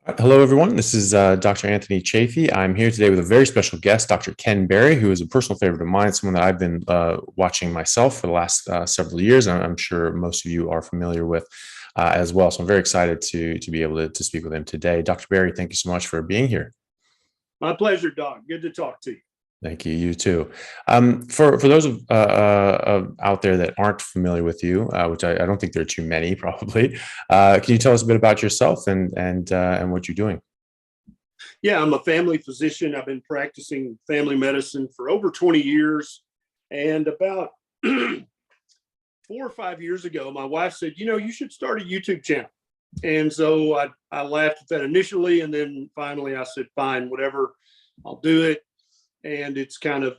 Hello, everyone. This is Dr. Anthony Chafee. I'm here today with a very special guest, Dr. Ken Berry, who is a personal favorite of mine, someone that I've been watching myself for the last several years, and I'm sure most of you are familiar with as well. So I'm very excited to be able to speak with him today. Dr. Berry, thank you so much for being here. My pleasure, Doc. Good to talk to you. Thank you. You too. For those out there that aren't familiar with you, which I don't think there are too many, probably, can you tell us a bit about yourself and what you're doing? Yeah, I'm a family physician. I've been practicing family medicine for over 20 years. And about 4 or 5 years ago, my wife said, you should start a YouTube channel. And so I laughed at that initially. And then finally I said, fine, whatever, I'll do it. And it's kind of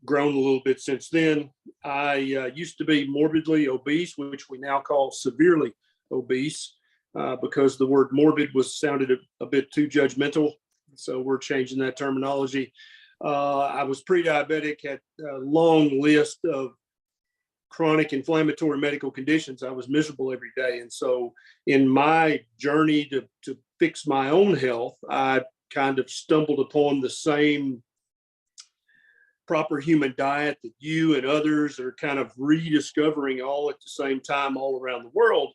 grown a little bit since then. I used to be morbidly obese, which we now call severely obese, because the word morbid sounded a bit too judgmental. So we're changing that terminology. I was pre-diabetic, had a long list of chronic inflammatory medical conditions. I was miserable every day. And so in my journey to fix my own health, I kind of stumbled upon the same proper human diet that you and others are kind of rediscovering all at the same time all around the world.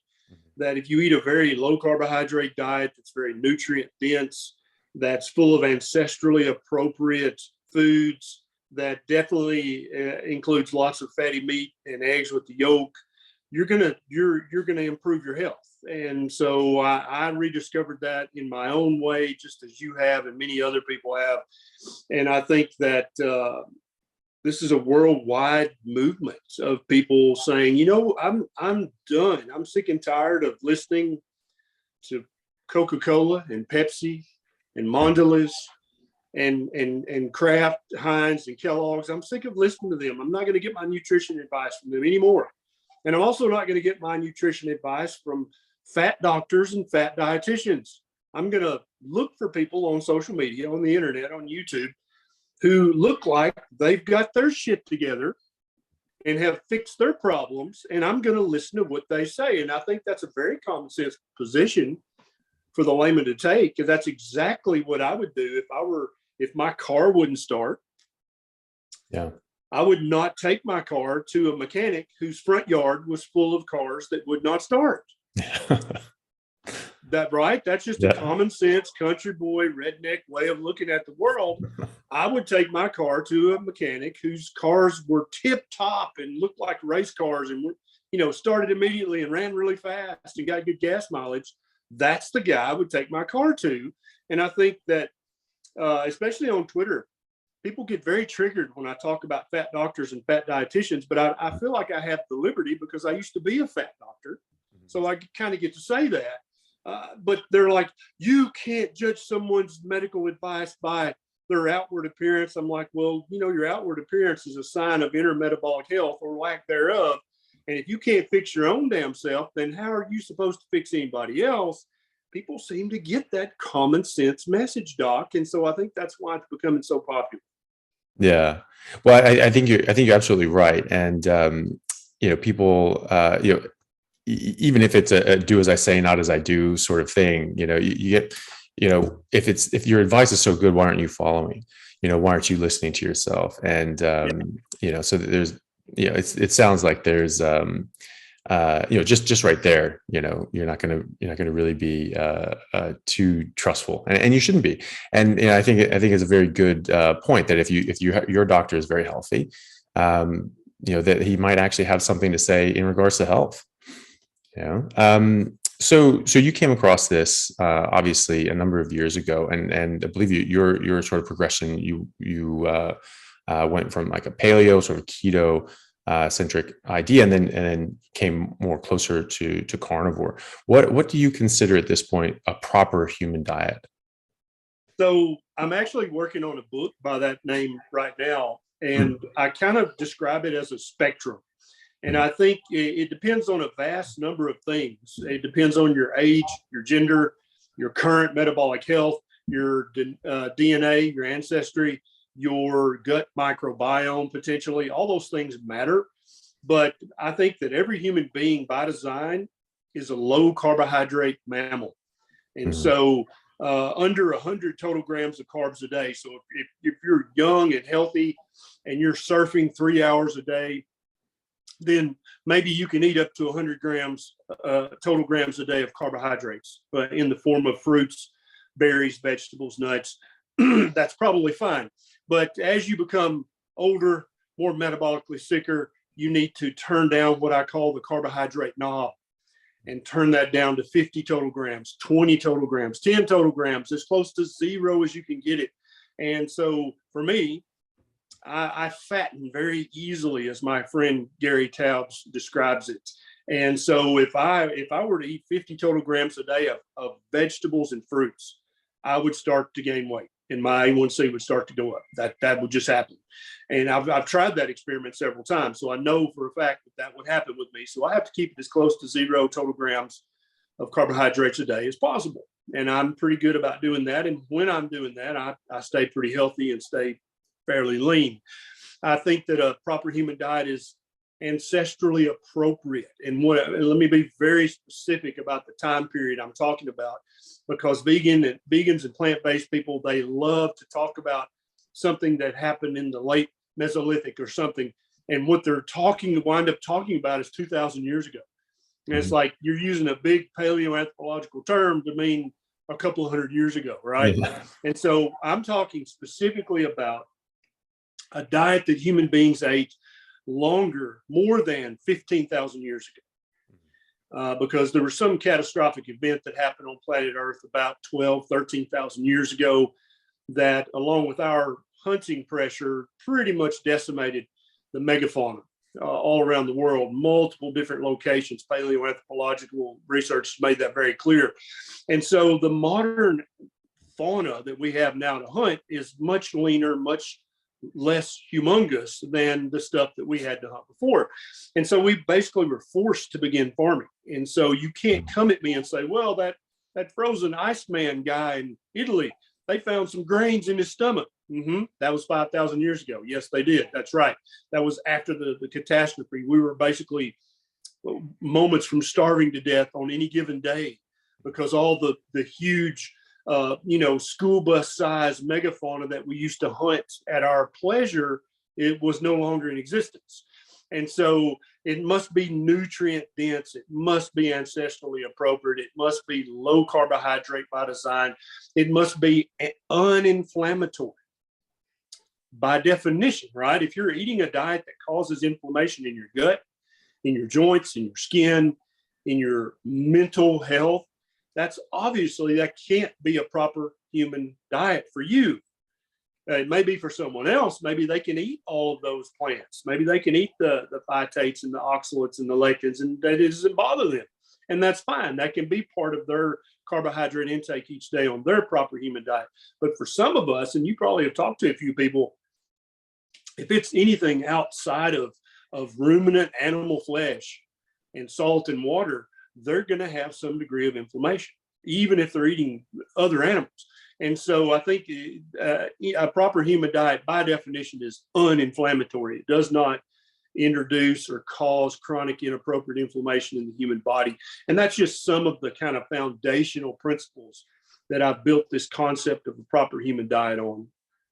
That if you eat a very low carbohydrate diet that's very nutrient dense, that's full of ancestrally appropriate foods, that definitely includes lots of fatty meat and eggs with the yolk, you're gonna improve your health. And so I rediscovered that in my own way, just as you have and many other people have. And I think that this is a worldwide movement of people saying, I'm done. I'm sick and tired of listening to Coca-Cola and Pepsi and Mondelez and Kraft, Heinz, and Kellogg's. I'm sick of listening to them. I'm not going to get my nutrition advice from them anymore. And I'm also not going to get my nutrition advice from fat doctors and fat dietitians. I'm going to look for people on social media, on the internet, on YouTube, who look like they've got their shit together and have fixed their problems. And I'm going to listen to what they say. And I think that's a very common sense position for the layman to take. And that's exactly what I would do if my car wouldn't start. Yeah. I would not take my car to a mechanic whose front yard was full of cars that would not start. That right? That's just a common sense country boy redneck way of looking at the world. I would take my car to a mechanic whose cars were tip top and looked like race cars and started immediately and ran really fast and got good gas mileage. That's the guy I would take my car to. And I think that especially on Twitter, people get very triggered when I talk about fat doctors and fat dietitians, but I feel like I have the liberty because I used to be a fat doctor. So I kind of get to say that. But they're like, you can't judge someone's medical advice by their outward appearance. I'm like, well, your outward appearance is a sign of inner metabolic health or lack thereof. And if you can't fix your own damn self, then how are you supposed to fix anybody else? People seem to get that common sense message, Doc. And so I think that's why it's becoming so popular. Yeah. Well, I think you're absolutely right. And, people, even if it's a do as I say, not as I do sort of thing, you get, if your advice is so good, why aren't you following? Why aren't you listening to yourself? And, so there's, it sounds like there's, just right there, you're not going to really be too trustful, and you shouldn't be. And I think it's a very good point that if your doctor is very healthy, that he might actually have something to say in regards to health. So you came across this obviously a number of years ago, and I believe your sort of progression, you went from like a paleo sort of keto centric idea, and then came more closer to carnivore. What do you consider at this point a proper human diet? So I'm actually working on a book by that name right now, and I kind of describe it as a spectrum. And I think it depends on a vast number of things. It depends on your age, your gender, your current metabolic health, your DNA, your ancestry, your gut microbiome, potentially. All those things matter. But I think that every human being by design is a low carbohydrate mammal. And so under 100 total grams of carbs a day. So if you're young and healthy and you're surfing 3 hours a day, then maybe you can eat up to 100 grams, total grams a day of carbohydrates, but in the form of fruits, berries, vegetables, nuts. That's probably fine. But as you become older, more metabolically sicker, you need to turn down what I call the carbohydrate knob and turn that down to 50 total grams, 20 total grams, 10 total grams, as close to zero as you can get it. And so for me, I fatten very easily, as my friend Gary Taubes describes it. And so if I were to eat 50 total grams a day of vegetables and fruits, I would start to gain weight and my A1C would start to go up. That would just happen. And I've tried that experiment several times. So I know for a fact that would happen with me. So I have to keep it as close to zero total grams of carbohydrates a day as possible. And I'm pretty good about doing that. And when I'm doing that, I stay pretty healthy and stay fairly lean. I think that a proper human diet is ancestrally appropriate. And let me be very specific about the time period I'm talking about, because vegans and plant-based people, they love to talk about something that happened in the late Mesolithic or something. And what they're wind up talking about is 2,000 years ago. And it's like you're using a big paleoanthropological term to mean a couple of hundred years ago, right? Yeah. And so I'm talking specifically about a diet that human beings ate more than 15,000 years ago. Because there was some catastrophic event that happened on planet Earth about 12, 13,000 years ago that, along with our hunting pressure, pretty much decimated the megafauna all around the world, multiple different locations. Paleoanthropological research has made that very clear. And so the modern fauna that we have now to hunt is much leaner, much less humongous than the stuff that we had to hunt before. And so we basically were forced to begin farming. And so you can't come at me and say, well, that frozen Iceman guy in Italy, they found some grains in his stomach. That was 5,000 years ago. Yes, they did. That's right. That was after the catastrophe. We were basically moments from starving to death on any given day because all the huge school bus size megafauna that we used to hunt at our pleasure, it was no longer in existence. And so it must be nutrient dense. It must be ancestrally appropriate. It must be low carbohydrate by design. It must be uninflammatory by definition, right? If you're eating a diet that causes inflammation in your gut, in your joints, in your skin, in your mental health, that can't be a proper human diet for you. It may be for someone else. Maybe they can eat all of those plants. Maybe they can eat the phytates and the oxalates and the lectins, and that doesn't bother them. And that's fine. That can be part of their carbohydrate intake each day on their proper human diet. But for some of us, and you probably have talked to a few people, if it's anything outside of ruminant animal flesh and salt and water, they're going to have some degree of inflammation, even if they're eating other animals. And so I think a proper human diet, by definition, is uninflammatory. It does not introduce or cause chronic inappropriate inflammation in the human body. And that's just some of the kind of foundational principles that I've built this concept of a proper human diet on.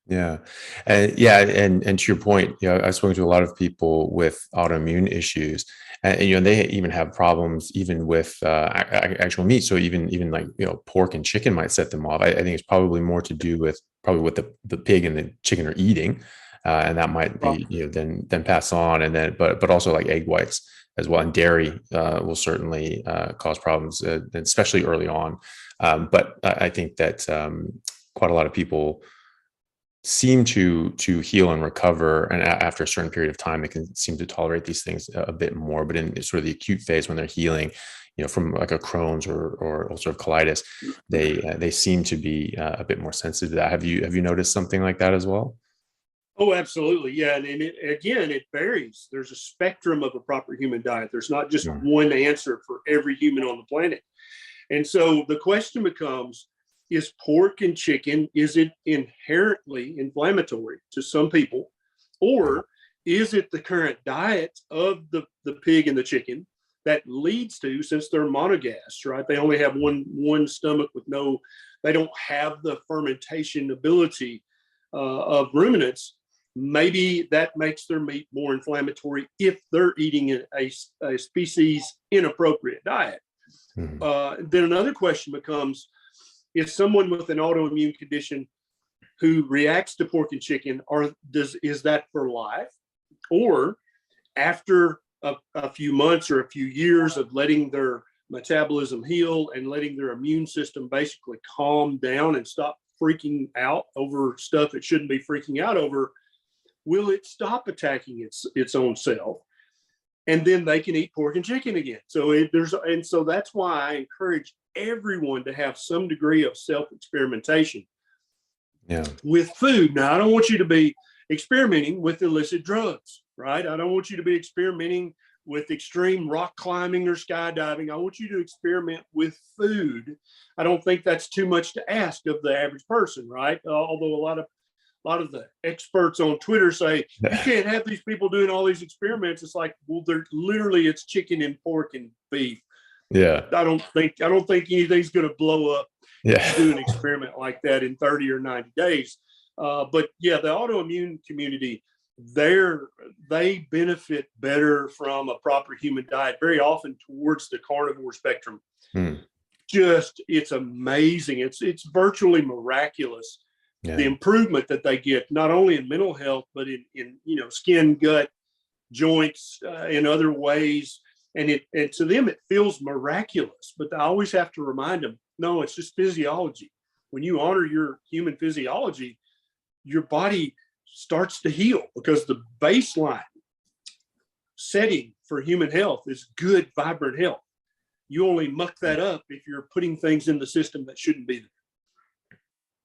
Yeah. And to your point, I've spoken to a lot of people with autoimmune issues, and they even have problems even with actual meat. So even like, pork and chicken might set them off. I think it's probably more to do with what the pig and the chicken are eating. And that might be, then pass on. And then, but also like egg whites as well. And dairy will certainly cause problems, especially early on. But I think that quite a lot of people seem to heal and recover, and after a certain period of time they can seem to tolerate these things a bit more. But in sort of the acute phase, when they're healing, from like a Crohn's or ulcerative colitis, they seem to be a bit more sensitive to that. Have you noticed something like that as well? Oh, absolutely. Yeah. And it varies. There's a spectrum of a proper human diet. There's not just one answer for every human on the planet. And so the question becomes, is pork and chicken, is it inherently inflammatory to some people? Or is it the current diet of the pig and the chicken that leads to, since they're monogastric, right? They only have one stomach with they don't have the fermentation ability of ruminants. Maybe that makes their meat more inflammatory if they're eating a species inappropriate diet. Then another question becomes, if someone with an autoimmune condition who reacts to pork and chicken, is that for life? Or after a few months or a few years of letting their metabolism heal and letting their immune system basically calm down and stop freaking out over stuff it shouldn't be freaking out over, will it stop attacking its own self? And then they can eat pork and chicken again. So that's why I encourage everyone to have some degree of self-experimentation with food. Now, I don't want you to be experimenting with illicit drugs, right? I don't want you to be experimenting with extreme rock climbing or skydiving. I want you to experiment with food. I don't think that's too much to ask of the average person, right? Although a lot of the experts on Twitter say you can't have these people doing all these experiments. It's like, well, it's chicken and pork and beef. Yeah. I don't think anything's going to blow up. Do an experiment like that in 30 or 90 days. But yeah, the autoimmune community, they benefit better from a proper human diet, very often towards the carnivore spectrum. It's amazing. It's virtually miraculous. The improvement that they get, not only in mental health, but in skin, gut, joints, in other ways. And to them, it feels miraculous. But I always have to remind them, no, it's just physiology. When you honor your human physiology, your body starts to heal, because the baseline setting for human health is good, vibrant health. You only muck that up if you're putting things in the system that shouldn't be there.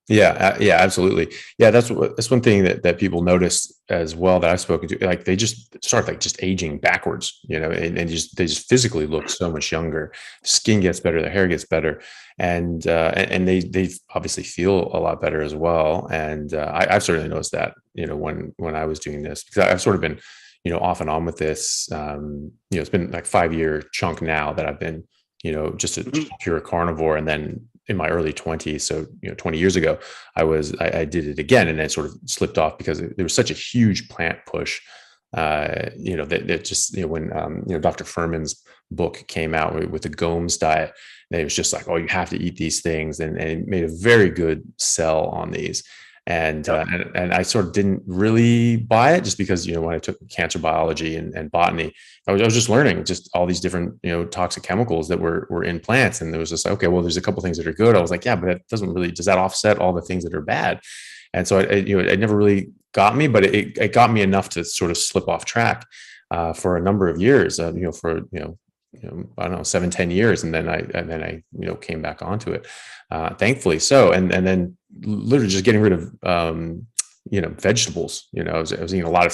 Yeah, absolutely. Yeah, that's one thing that people notice as well that I've spoken to. Like, they just start just aging backwards, and they just physically look so much younger. Skin gets better, their hair gets better, and they obviously feel a lot better as well. And I've certainly noticed that, when I was doing this, because I've sort of been, off and on with this. It's been like 5-year chunk now that I've been, just a pure carnivore, and then in my early 20s, so 20 years ago, I did it again, and then sort of slipped off because there was such a huge plant push. That just when Dr. Furman's book came out with the Gomes diet, and it was just like, oh, you have to eat these things, and it made a very good sell on these. And I sort of didn't really buy it, just because, when I took cancer biology and botany, I was just learning just all these different, toxic chemicals that were in plants. And there was just, okay, well, there's a couple of things that are good. I was like, yeah, but does that offset all the things that are bad? And so it never really got me, but it got me enough to sort of slip off track for a number of years, I don't know, 7-10 years. And then I came back onto it, thankfully. So, and then literally just getting rid of, vegetables, I was eating a lot of,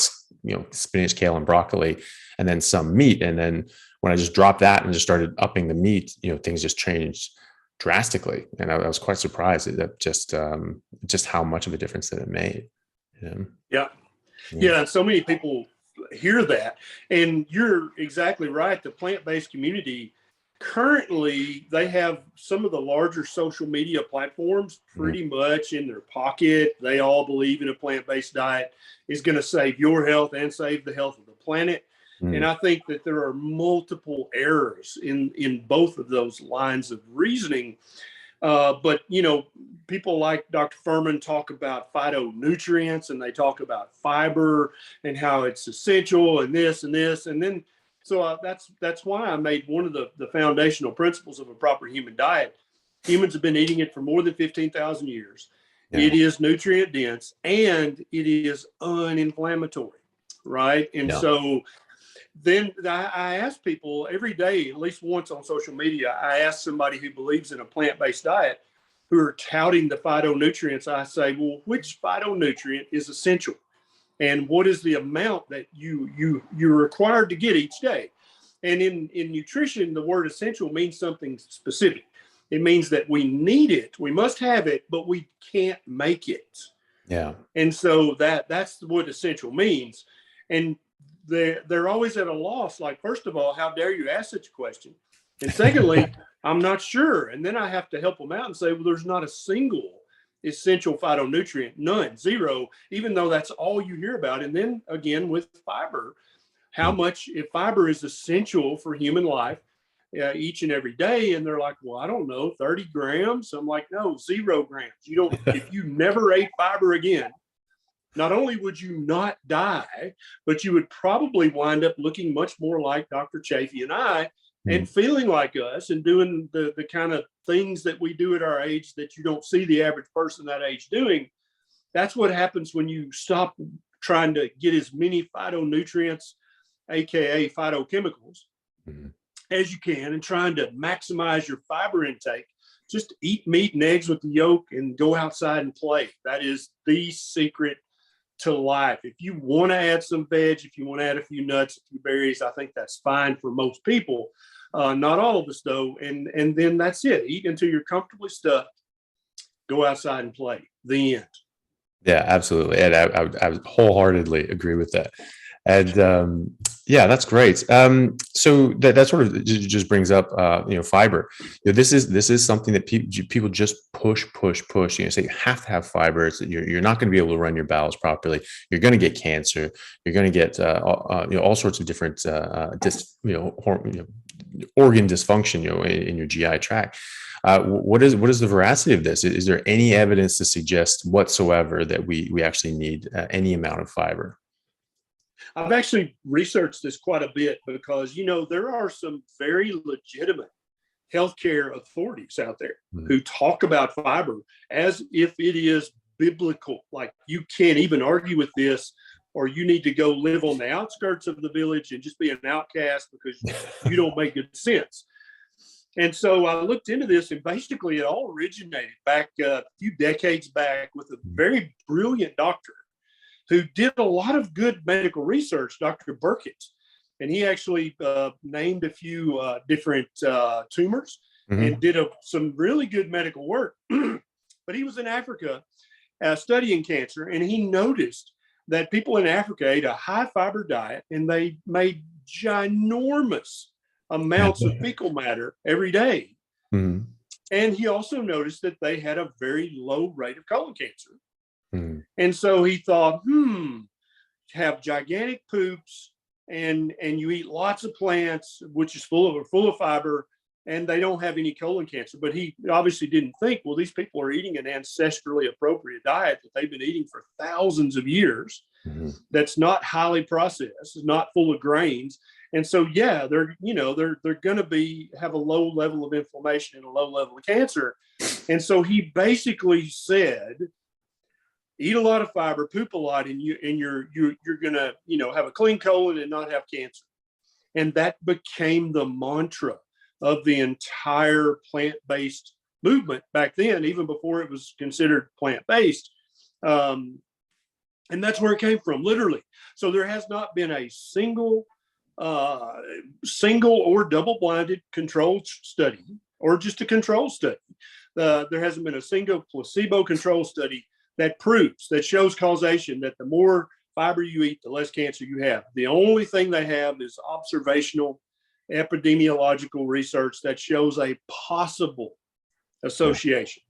spinach, kale, and broccoli, and then some meat. And then when I just dropped that and just started upping the meat, things just changed drastically. And I was quite surprised at just how much of a difference that it made. Yeah. And so many people hear that, and you're exactly right. The plant-based community, currently, they have some of the larger social media platforms pretty much in their pocket. They all believe in a plant-based diet is going to save your health and save the health of the planet. And I think that there are multiple errors in both of those lines of reasoning. But, people like Dr. Furman talk about phytonutrients, and they talk about fiber and how it's essential, and this and this. And then, so that's why I made one of the foundational principles of a proper human diet. Humans have been eating it for more than 15,000 years. Yeah. It is nutrient dense, and it is uninflammatory, right? And so then I ask people every day, at least once on social media, I ask somebody who believes in a plant-based diet, who are touting the phytonutrients. I say, well, which phytonutrient is essential? And what is the amount that you're required to get each day? And in nutrition, the word essential means something specific. It means that we need it, we must have it, but we can't make it. Yeah. And so that's what essential means. And they're always at a loss. Like, first of all, how dare you ask such a question? And secondly, I'm not sure. And then I have to help them out and say, well, there's not a single essential phytonutrient, none, zero, even though that's all you hear about. And then again, with fiber, how much, if fiber is essential for human life each and every day. And they're like, well, I don't know, 30 grams. I'm like, no, 0 grams. You don't, if you never ate fiber again, not only would you not die, but you would probably wind up looking much more like Dr. Chafee and I, and feeling like us and doing the kind of things that we do at our age that you don't see the average person that age doing. That's what happens when you stop trying to get as many phytonutrients, AKA phytochemicals, as you can, and trying to maximize your fiber intake. Just eat meat and eggs with the yolk and go outside and play. That is the secret to life. If you want to add some veg, if you want to add a few nuts, a few berries, I think that's fine for most people. Not all of us though. And then that's it. Eat until you're comfortably stuffed. Go outside and play. The end. Yeah, absolutely. And I wholeheartedly agree with that. And yeah, that's great. So that sort of just brings up, fiber. This is something that people just push. Say you have to have fiber. You're not going to be able to run your bowels properly. You're going to get cancer. You're going to get all sorts of different organ dysfunction in your GI tract. What is the veracity of this? Is there any evidence to suggest whatsoever that we actually need any amount of fiber? I've actually researched this quite a bit because, there are some very legitimate healthcare authorities out there who talk about fiber as if it is biblical. Like, you can't even argue with this, or you need to go live on the outskirts of the village and just be an outcast because you don't make good sense. And so I looked into this, and basically it all originated back a few decades back with a very brilliant doctor who did a lot of good medical research, Dr. Burkitt. And he actually named a few different tumors and did some really good medical work. But he was in Africa studying cancer, and he noticed that people in Africa ate a high fiber diet, and they made ginormous amounts of fecal matter every day. And he also noticed that they had a very low rate of colon cancer. And so he thought, have gigantic poops and you eat lots of plants, which is full of fiber, and they don't have any colon cancer. But he obviously didn't think, well, these people are eating an ancestrally appropriate diet that they've been eating for thousands of years. That's not highly processed, is not full of grains. And so, yeah, they're going to have a low level of inflammation and a low level of cancer. And so he basically said, eat a lot of fiber, poop a lot, and you're gonna have a clean colon and not have cancer. And that became the mantra of the entire plant-based movement back then, even before it was considered plant-based. And that's where it came from, literally. So there has not been a single or double-blinded controlled study, or just a control study. There hasn't been a single placebo-controlled study that shows causation, that the more fiber you eat, the less cancer you have. The only thing they have is observational epidemiological research that shows a possible association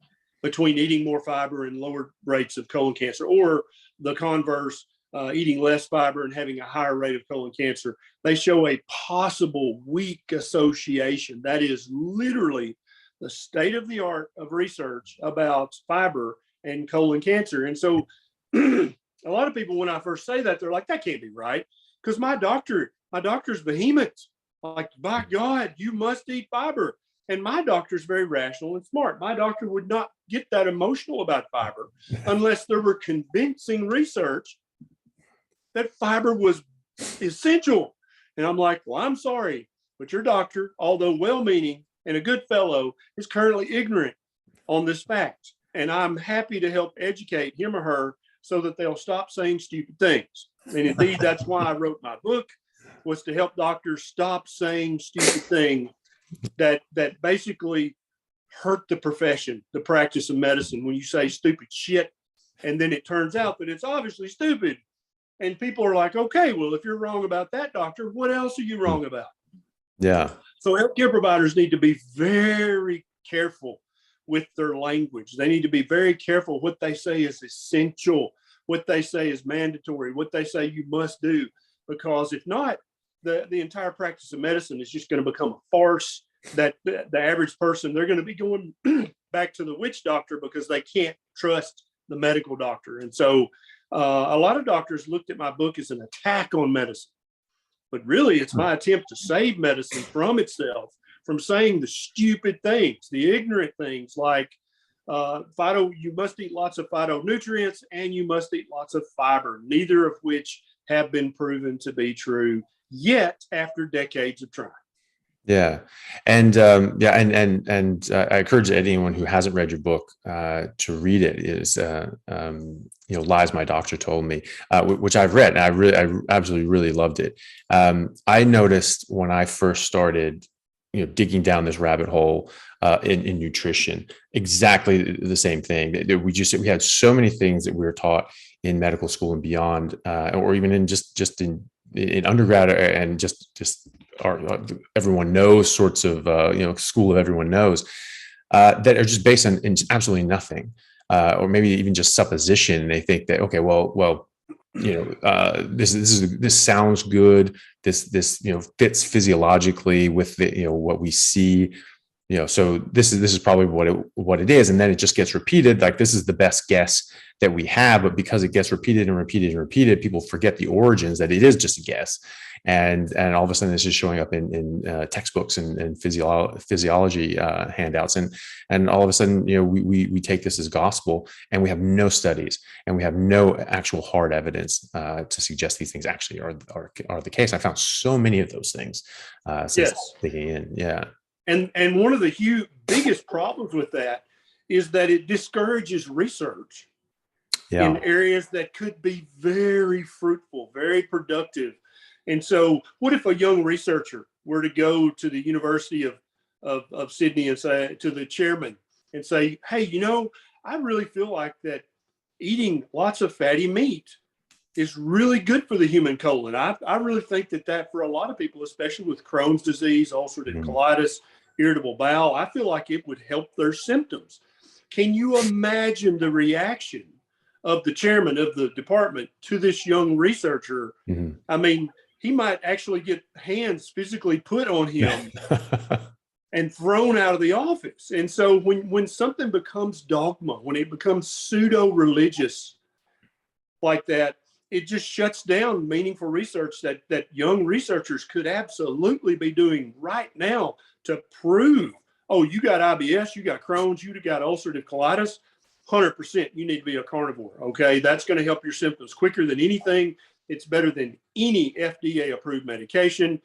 between eating more fiber and lower rates of colon cancer, or the converse, eating less fiber and having a higher rate of colon cancer. They show a possible weak association. That is literally the state of the art of research about fiber and colon cancer. And so a lot of people, when I first say that, they're like, that can't be right. Because my doctor's vehement. Like, by God, you must eat fiber. And my doctor's very rational and smart. My doctor would not get that emotional about fiber unless there were convincing research that fiber was essential. And I'm like, well, I'm sorry, but your doctor, although well-meaning and a good fellow, is currently ignorant on this fact. And I'm happy to help educate him or her so that they'll stop saying stupid things. And indeed, that's why I wrote my book, was to help doctors stop saying stupid things that basically hurt the profession, the practice of medicine, when you say stupid shit, and then it turns out that it's obviously stupid. And people are like, okay, well, if you're wrong about that, doctor, what else are you wrong about? Yeah. So healthcare providers need to be very careful with their language. They need to be very careful what they say is essential, what they say is mandatory, what they say you must do, because if not, the entire practice of medicine is just going to become a farce that the average person, they're going to be going back to the witch doctor because they can't trust the medical doctor. And so a lot of doctors looked at my book as an attack on medicine, but really it's my attempt to save medicine from itself, from saying the stupid things, the ignorant things like you must eat lots of phytonutrients and you must eat lots of fiber, neither of which have been proven to be true yet after decades of trying. Yeah. And I encourage anyone who hasn't read your book to read it. Is Lies My Doctor Told Me, which I've read, and I absolutely really loved it. I noticed when I first started digging down this rabbit hole in nutrition, exactly the same thing. We had so many things that we were taught in medical school and beyond, or even in just in undergrad, and just everyone knows sorts of school of everyone knows, that are just based on absolutely nothing, or maybe even just supposition. And they think that, okay, well, this sounds good. This fits physiologically with what we see. So this is probably what it is, and then it just gets repeated. Like, this is the best guess that we have, but because it gets repeated and repeated and repeated, people forget the origins, that it is just a guess, and all of a sudden this is showing up in textbooks and physiology handouts, and all of a sudden we take this as gospel, and we have no studies and we have no actual hard evidence to suggest these things actually are the case. I found so many of those things since digging in. Yeah. And one of the biggest problems with that is that it discourages research in areas that could be very fruitful, very productive. And so what if a young researcher were to go to the University of Sydney and say to the chairman and say, hey, I really feel like that eating lots of fatty meat is really good for the human colon. I really think that for a lot of people, especially with Crohn's disease, ulcerative colitis, irritable bowel, I feel like it would help their symptoms. Can you imagine the reaction of the chairman of the department to this young researcher? I mean, he might actually get hands physically put on him and thrown out of the office. And so when something becomes dogma, when it becomes pseudo-religious like that, it just shuts down meaningful research that young researchers could absolutely be doing right now to prove, oh, you got IBS, you got Crohn's, you got ulcerative colitis, 100% you need to be a carnivore. Okay, that's going to help your symptoms quicker than anything. It's better than any FDA approved medication.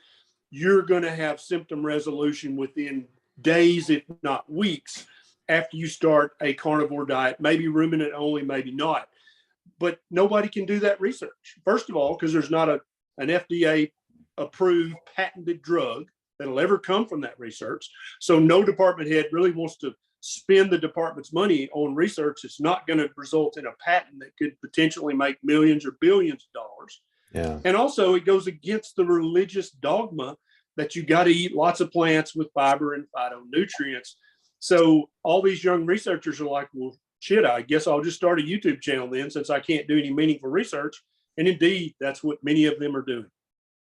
You're going to have symptom resolution within days, if not weeks, after you start a carnivore diet, maybe ruminant only, maybe not. But nobody can do that research. First of all, because there's not an FDA approved patented drug that'll ever come from that research. So no department head really wants to spend the department's money on research that's not going to result in a patent that could potentially make millions or billions of dollars. Yeah. And also it goes against the religious dogma that you got to eat lots of plants with fiber and phytonutrients. So all these young researchers are like, well, shit, I guess I'll just start a YouTube channel then, since I can't do any meaningful research. And indeed, that's what many of them are doing.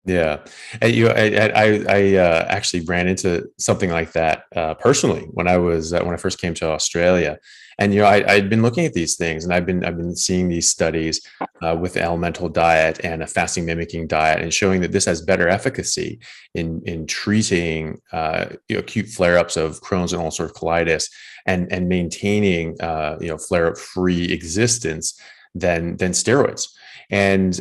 Yeah. I actually ran into something like that personally when I first came to Australia, and I'd been looking at these things, and I've been seeing these studies with the elemental diet and a fasting mimicking diet, and showing that this has better efficacy in treating acute flare-ups of Crohn's and ulcerative colitis, and maintaining flare-up free existence than steroids. And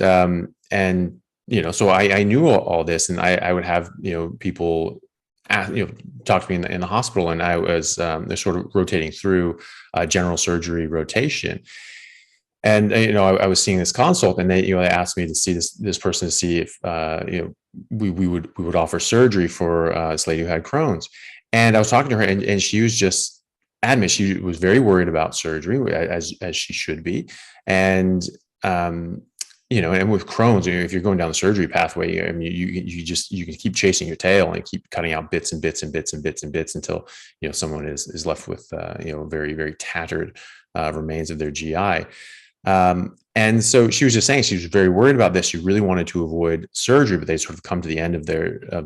so I knew all this, and I would have people talk to me in the hospital, and I was sort of rotating through general surgery rotation, and I was seeing this consult, and they asked me to see this person to see if we would offer surgery for this lady who had Crohn's, and I was talking to her, and she was just adamant. She was very worried about surgery, as she should be, and and with Crohn's, if you're going down the surgery pathway, I mean, you can keep chasing your tail and keep cutting out bits and bits and bits and bits and bits until, someone is left with, very, very tattered remains of their GI. And so she was just saying she was very worried about this. She really wanted to avoid surgery, but they sort of come to the end of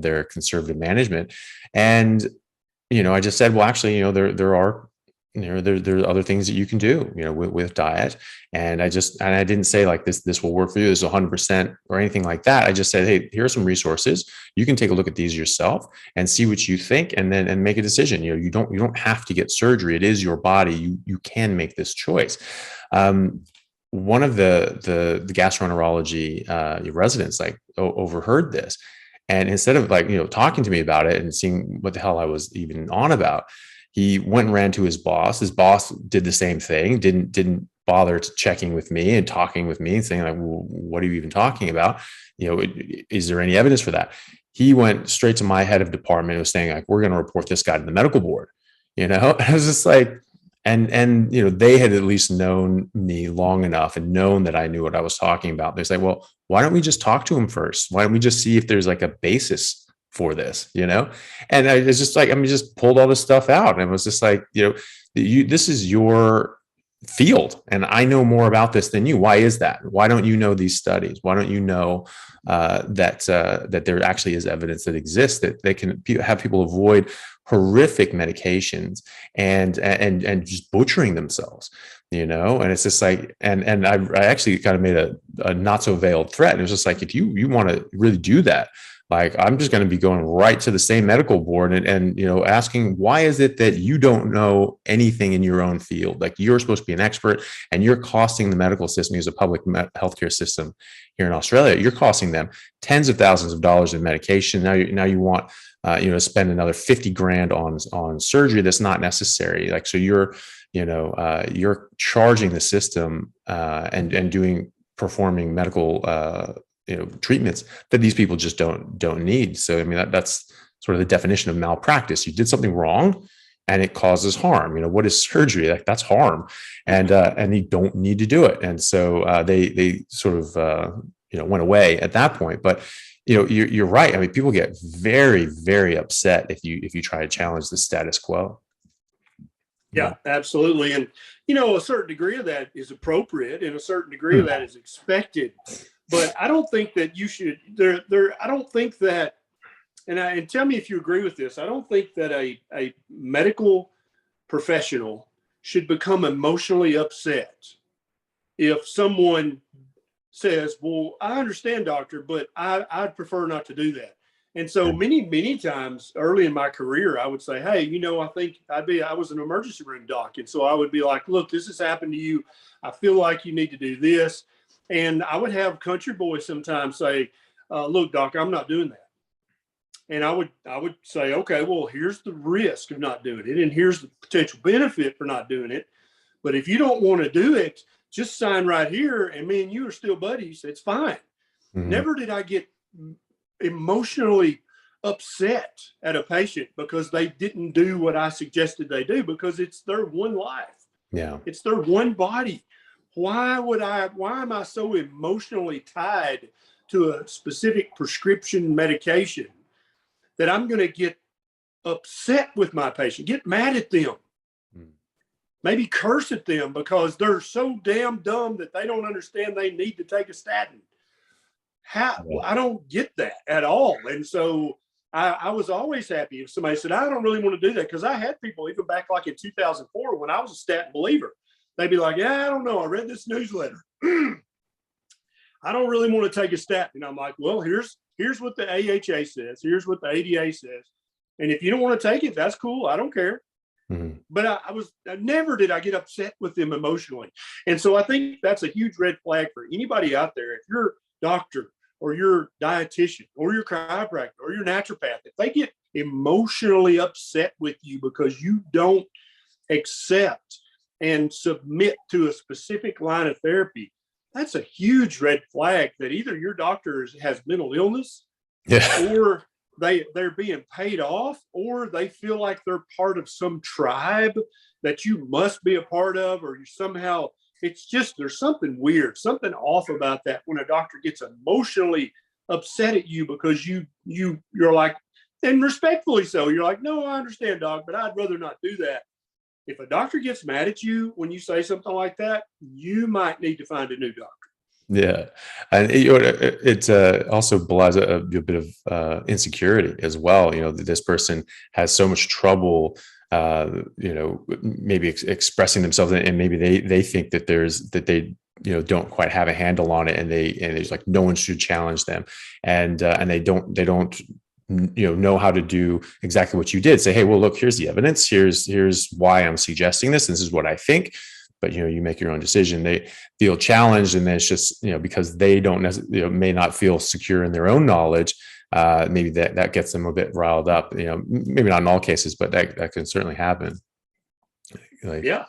their conservative management. And, I just said, well, actually, there are, there are other things that you can do, with diet. And I didn't say like this will work for you. This is 100% or anything like that. I just said, hey, here are some resources. You can take a look at these yourself and see what you think, and make a decision. You don't have to get surgery. It is your body. You can make this choice. One of the gastroenterology residents overheard this, and instead of talking to me about it and seeing what the hell I was even on about, he went and ran to his boss. His boss did the same thing, didn't bother checking with me and talking with me and saying like, well, what are you even talking about? Is there any evidence for that? He went straight to my head of department and was saying like, we're going to report this guy to the medical board. I was just like, and they had at least known me long enough and known that I knew what I was talking about. They're like, well, why don't we just talk to him first? Why don't we just see if there's like a basis for this, And I was just like, just pulled all this stuff out, and it was just like, this is your field, and I know more about this than you. Why is that? Why don't you know these studies? Why don't you know that there actually is evidence that exists that they can have people avoid horrific medications and just butchering themselves, and it's just like, and I actually kind of made a not so veiled threat. And it was just like, if you want to really do that, like, I'm just going to be going right to the same medical board and asking, why is it that you don't know anything in your own field? Like, you're supposed to be an expert, and you're costing the medical system, as a public healthcare system here in Australia, you're costing them tens of thousands of dollars in medication. Now you want, to spend another 50 grand on surgery that's not necessary. Like, so you're charging the system and performing medical treatments that these people just don't need. So, I mean, that's sort of the definition of malpractice. You did something wrong and it causes harm. What is surgery? Like, that's harm, and you don't need to do it. And so they sort of went away at that point. But you're right. I mean, people get very, very upset if you try to challenge the status quo. Yeah, absolutely. And a certain degree of that is appropriate, and a certain degree of that is expected. But I don't think that you should I don't think that, and tell me if you agree with this, I don't think that a medical professional should become emotionally upset if someone says, well, I understand, doctor, but I'd prefer not to do that. And so many times early in my career, I would say, hey, I think I was an emergency room doc. And so I would be like, look, this has happened to you. I feel like you need to do this. And I would have country boys sometimes say, look, doc, I'm not doing that. And I would say, okay, well, here's the risk of not doing it, and here's the potential benefit for not doing it. But if you don't want to do it, just sign right here, and me and you are still buddies. It's fine. Mm-hmm. Never did I get emotionally upset at a patient because they didn't do what I suggested they do, because it's their one life. Yeah. It's their one body. Why am I so emotionally tied to a specific prescription medication that I'm going to get upset with my patient, get mad at them, maybe curse at them because they're so damn dumb that they don't understand they need to take a statin? I don't get that at all. And so I was always happy if somebody said, I don't really want to do that, because I had people even back like in 2004 when I was a statin believer. They'd be like, yeah, I don't know. I read this newsletter. I don't really want to take a statin. And I'm like, well, here's what the AHA says. Here's what the ADA says. And if you don't want to take it, that's cool. I don't care. Mm-hmm. But I never did I get upset with them emotionally. And so I think that's a huge red flag for anybody out there. If you're a doctor or your dietitian or your chiropractor or your naturopath, if they get emotionally upset with you because you don't accept and submit to a specific line of therapy, that's a huge red flag that either your doctor has mental illness, or they're being paid off, or they feel like they're part of some tribe that you must be a part of, or you're somehow It's just, there's something weird, something off about that when a doctor gets emotionally upset at you because you're like, and respectfully so, you're like, no, I understand, doc, but I'd rather not do that. If a doctor gets mad at you when you say something like that, you might need to find a new doctor. Yeah, and it also belies a bit of insecurity as well. This person has so much trouble, maybe expressing themselves, and maybe they think that they don't quite have a handle on it, and there's like no one should challenge them, and they don't know how to do exactly what you did. Say, hey, well, look, here's the evidence. Here's why I'm suggesting this. This is what I think. But you make your own decision. They feel challenged, and then it's just because they don't necessarily may not feel secure in their own knowledge. Maybe that gets them a bit riled up. Maybe not in all cases, but that can certainly happen. Yeah.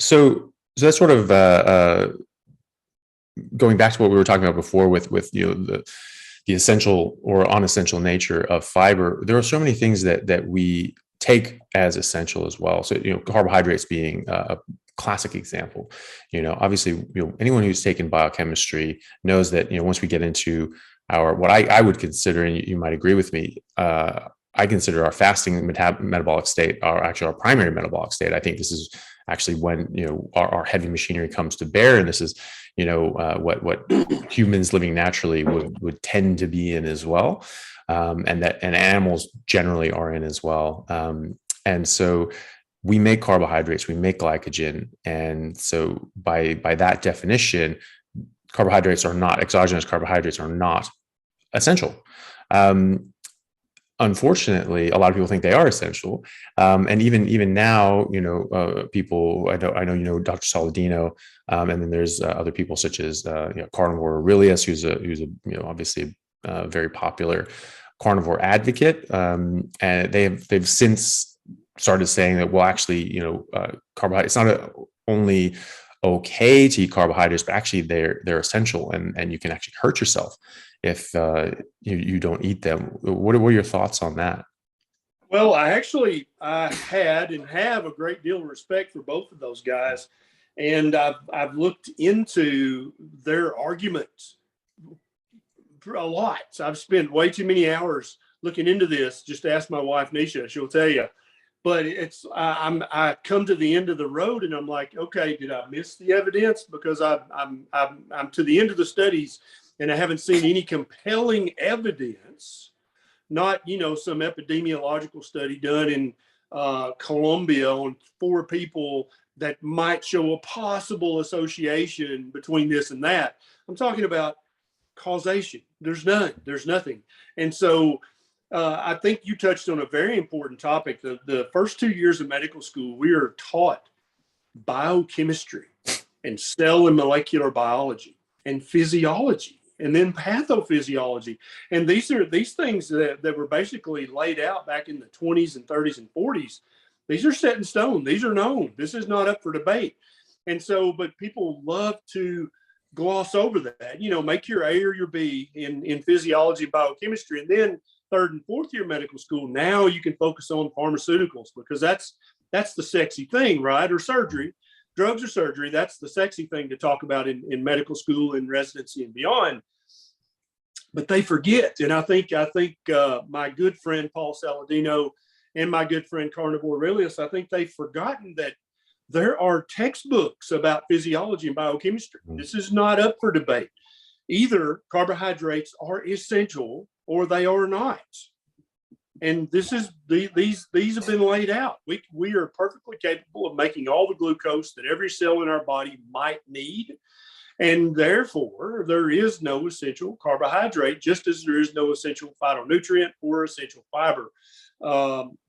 So that's sort of going back to what we were talking about before with the essential or unessential nature of fiber. There are so many things that we take as essential as well. So, carbohydrates being a classic example. Obviously, anyone who's taken biochemistry knows that, once we get into what I would consider, and you might agree with me, I consider our fasting metabolic state our primary metabolic state. I think this is actually when, our heavy machinery comes to bear. And this is, what humans living naturally would tend to be in as well. And animals generally are in as well. And so we make carbohydrates, we make glycogen. And so by that definition, exogenous carbohydrates are not essential. Unfortunately, a lot of people think they are essential. And even now, people, I know, Dr. Saladino, and then there's other people such as, Carnivore Aurelius, who's obviously a very popular carnivore advocate. And they've since started saying that, well, actually, carbohydrates, it's not only okay to eat carbohydrates, but actually they're essential, and you can actually hurt yourself if you don't eat them. What are your thoughts on that? Well, I had and have a great deal of respect for both of those guys, and I've looked into their arguments a lot. I've spent way too many hours looking into this. Just ask my wife Nisha; she'll tell you. But I come to the end of the road, and I'm like, okay, did I miss the evidence? Because I'm to the end of the studies, and I haven't seen any compelling evidence. Not some epidemiological study done in Colombia on 4 people that might show a possible association between this and that. I'm talking about causation. There's none. There's nothing. And so I think you touched on a very important topic. The first 2 years of medical school, we are taught biochemistry and cell and molecular biology and physiology, and then pathophysiology. And these things that were basically laid out back in the 20s and 30s and 40s. These are set in stone. These are known. This is not up for debate. And so, but people love to gloss over that, make your A or your B in physiology, biochemistry, and then 3rd and 4th year medical school, now you can focus on pharmaceuticals, because that's the sexy thing, right? Or surgery, drugs or surgery. That's the sexy thing to talk about in medical school and residency and beyond. But they forget. And I think my good friend, Paul Saladino, and my good friend, Carnivore Aurelius, I think they've forgotten that there are textbooks about physiology and biochemistry. This is not up for debate. Either carbohydrates are essential or they are not. And these have been laid out. We are perfectly capable of making all the glucose that every cell in our body might need. And therefore, there is no essential carbohydrate, just as there is no essential phytonutrient or essential fiber. I've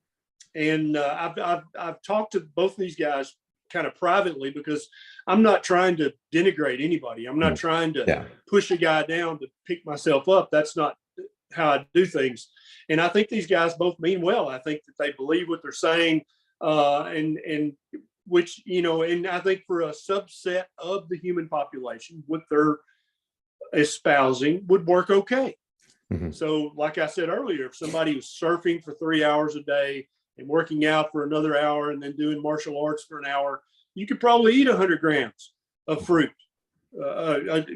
talked to both of these guys kind of privately, because I'm not trying to denigrate anybody. I'm not trying to push a guy down to pick myself up. That's not how I do things. And I think these guys both mean well. I think that they believe what they're saying, and which, and I think for a subset of the human population, what they're espousing would work okay. Mm-hmm. So like I said earlier, if somebody was surfing for 3 hours a day and working out for another hour and then doing martial arts for an hour, you could probably eat 100 grams of fruit,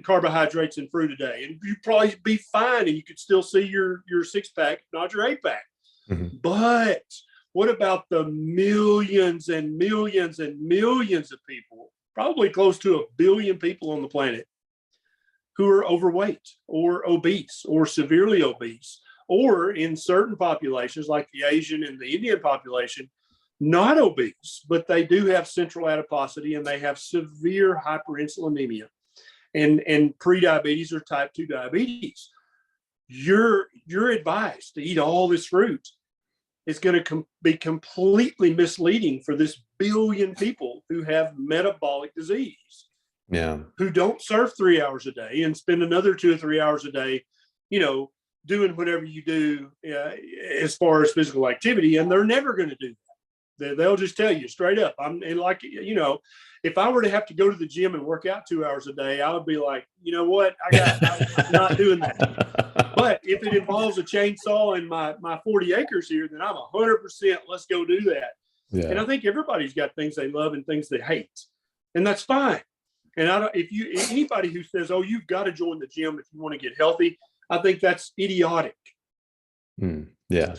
carbohydrates and fruit a day, and you'd probably be fine, and you could still see your 6-pack, not your 8-pack. Mm-hmm. But what about the millions and millions and millions of people, probably close to 1 billion people on the planet, who are overweight or obese or severely obese, or in certain populations like the Asian and the Indian population, not obese, but they do have central adiposity and they have severe hyperinsulinemia and pre-diabetes or type 2 diabetes. Your advice to eat all this fruit is going to be completely misleading for this billion people who have metabolic disease. Yeah. Who don't surf 3 hours a day and spend another 2 or 3 hours a day, doing whatever you do as far as physical activity. And they're never going to do that. They'll just tell you straight up. If I were to have to go to the gym and work out 2 hours a day, I would be like, you know what? I'm not doing that. But if it involves a chainsaw and my 40 acres here, then I'm 100%, let's go do that. Yeah. And I think everybody's got things they love and things they hate. And that's fine. And anybody who says, oh, you've got to join the gym if you want to get healthy, I think that's idiotic. Yeah.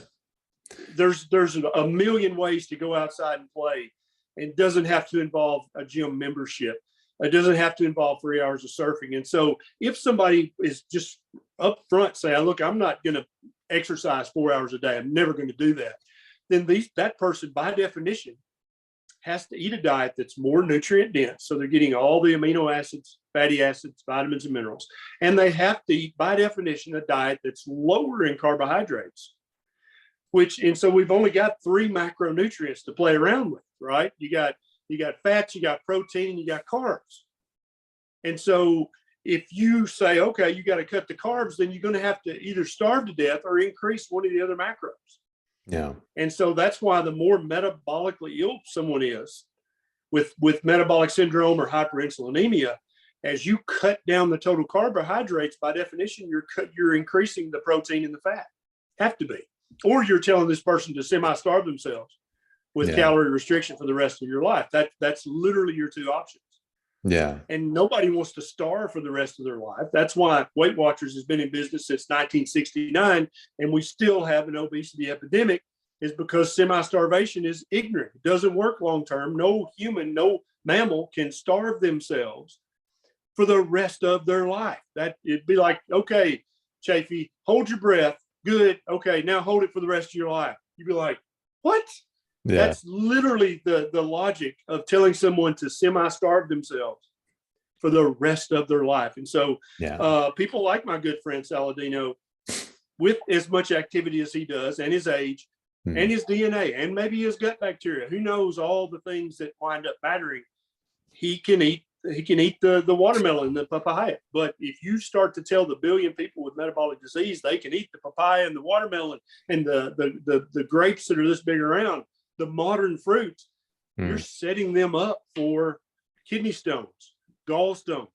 There's a million ways to go outside and play, and it doesn't have to involve a gym membership. It doesn't have to involve 3 hours of surfing. And so if somebody is just up front saying, look, I'm not going to exercise 4 hours a day, I'm never going to do that, then that person by definition has to eat a diet that's more nutrient dense. So they're getting all the amino acids, fatty acids, vitamins, and minerals. And they have to eat, by definition, a diet that's lower in carbohydrates, and so we've only got 3 macronutrients to play around with, right? You got fats, you got protein, and you got carbs. And so if you say, okay, you got to cut the carbs, then you're going to have to either starve to death or increase one of the other macros. Yeah. And so that's why the more metabolically ill someone is with metabolic syndrome or hyperinsulinemia, as you cut down the total carbohydrates, by definition, you're increasing the protein and the fat. Have to be. Or you're telling this person to semi-starve themselves with calorie restriction for the rest of your life. That's literally your 2 options. Yeah. And nobody wants to starve for the rest of their life. That's why Weight Watchers has been in business since 1969, and we still have an obesity epidemic, is because semi-starvation is ignorant. It doesn't work long-term. No human, no mammal can starve themselves for the rest of their life. It'd be like, okay, Chafee, hold your breath. Good. Okay, now hold it for the rest of your life. You'd be like, what? Yeah. That's literally the logic of telling someone to semi-starve themselves for the rest of their life. And so people like my good friend Saladino, with as much activity as he does and his age and his DNA and maybe his gut bacteria, who knows all the things that wind up mattering, he can eat the watermelon, the papaya. But if you start to tell the billion people with metabolic disease they can eat the papaya and the watermelon and the grapes that are this big around, the modern fruit, you're setting them up for kidney stones, gallstones,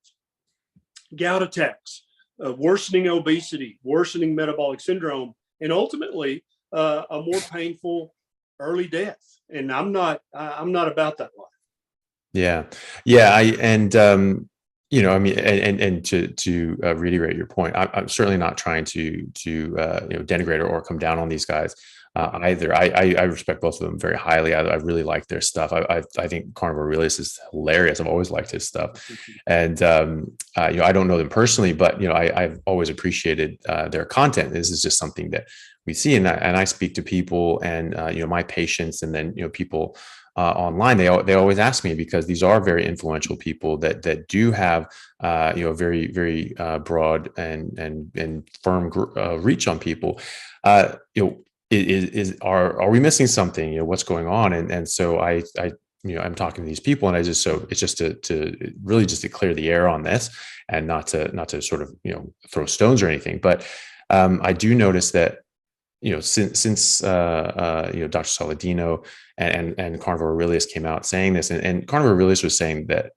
gout attacks, worsening obesity, worsening metabolic syndrome, and ultimately a more painful early death. And I'm not about that life. Yeah. And to reiterate your point, I'm certainly not trying to denigrate or come down on these guys either. I respect both of them very highly. I really like their stuff. I think Carnivore Realist is hilarious. I've always liked his stuff, and I don't know them personally, but I've always appreciated their content. This is just something that we see, and I speak to people, and my patients, and then people online. They always ask me, because these are very influential people that do have very very broad and firm reach on people. Are we missing something? What's going on? And so I'm talking to these people, and it's just to really just to clear the air on this, and not to sort of throw stones or anything. But I do notice that since Dr. Saladino and Carnivore Realist came out saying this, and Carnivore Realist was saying that,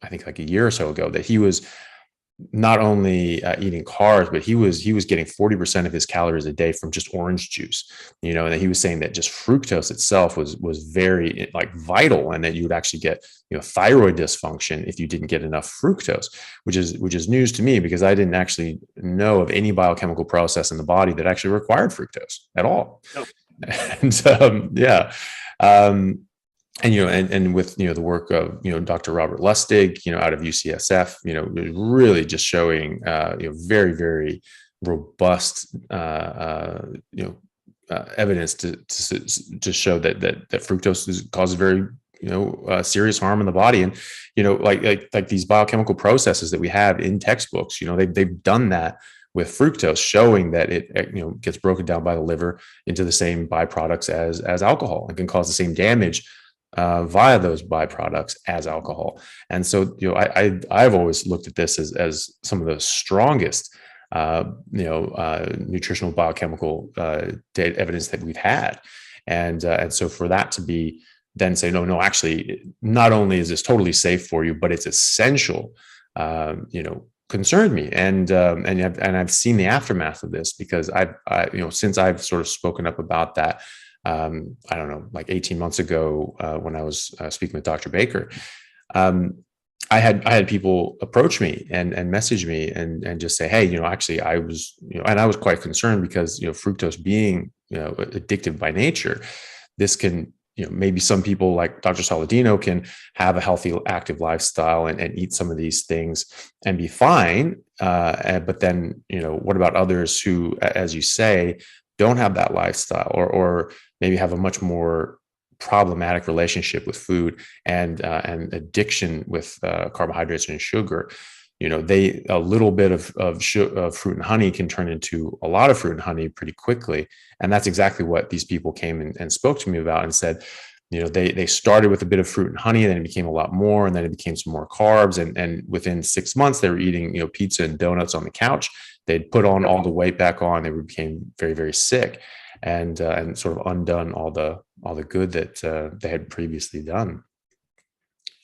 I think like a year or so ago, that he was not only eating carbs, but he was getting 40% of his calories a day from just orange juice. And he was saying that just fructose itself was very like vital, and that you would actually get thyroid dysfunction if you didn't get enough fructose, which is news to me, because I didn't actually know of any biochemical process in the body that actually required fructose at all. No. And yeah. Um, and with the work of Dr. Robert Lustig, out of UCSF, really just showing very, very robust evidence to show that fructose causes very serious harm in the body. And like these biochemical processes that we have in textbooks, they've done that with fructose, showing that it gets broken down by the liver into the same byproducts as alcohol, and can cause the same damage via those byproducts as alcohol. And so, I've always looked at this as some of the strongest, nutritional biochemical data evidence that we've had. And so for that to be then say, no, actually, not only is this totally safe for you, but it's essential, concerned me. And I've seen the aftermath of this, because since I've sort of spoken up about that, I don't know, like 18 months ago, when I was speaking with Dr. Baker, I had people approach me and message me and just say, hey, actually I was, and I was quite concerned, because, fructose being, addictive by nature, this can, maybe some people like Dr. Saladino can have a healthy, active lifestyle and eat some of these things and be fine. But then, what about others who, as you say, don't have that lifestyle, or maybe have a much more problematic relationship with food and addiction with carbohydrates and sugar? A little bit of fruit and honey can turn into a lot of fruit and honey pretty quickly. And that's exactly what these people came and spoke to me about, and said, they started with a bit of fruit and honey, and then it became a lot more, and then it became some more carbs. And within 6 months, they were eating, pizza and donuts on the couch. They'd put on all the weight back on. They became very, very sick, and sort of undone all the good that they had previously done.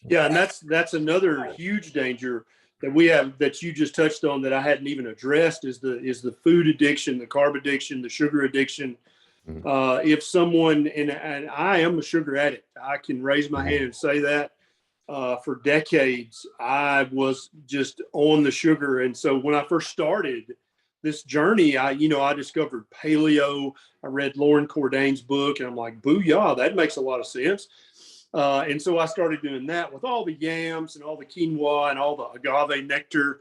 Yeah, and that's another huge danger that we have, that you just touched on, that I hadn't even addressed, is the food addiction, the carb addiction, the sugar addiction. If someone, and I am a sugar addict, I can raise my hand and say that. For decades, I was just on the sugar. And so when I first started this journey, I discovered paleo. I read Lauren Cordain's book, and I'm like, booyah, that makes a lot of sense. And so I started doing that with all the yams and all the quinoa and all the agave nectar.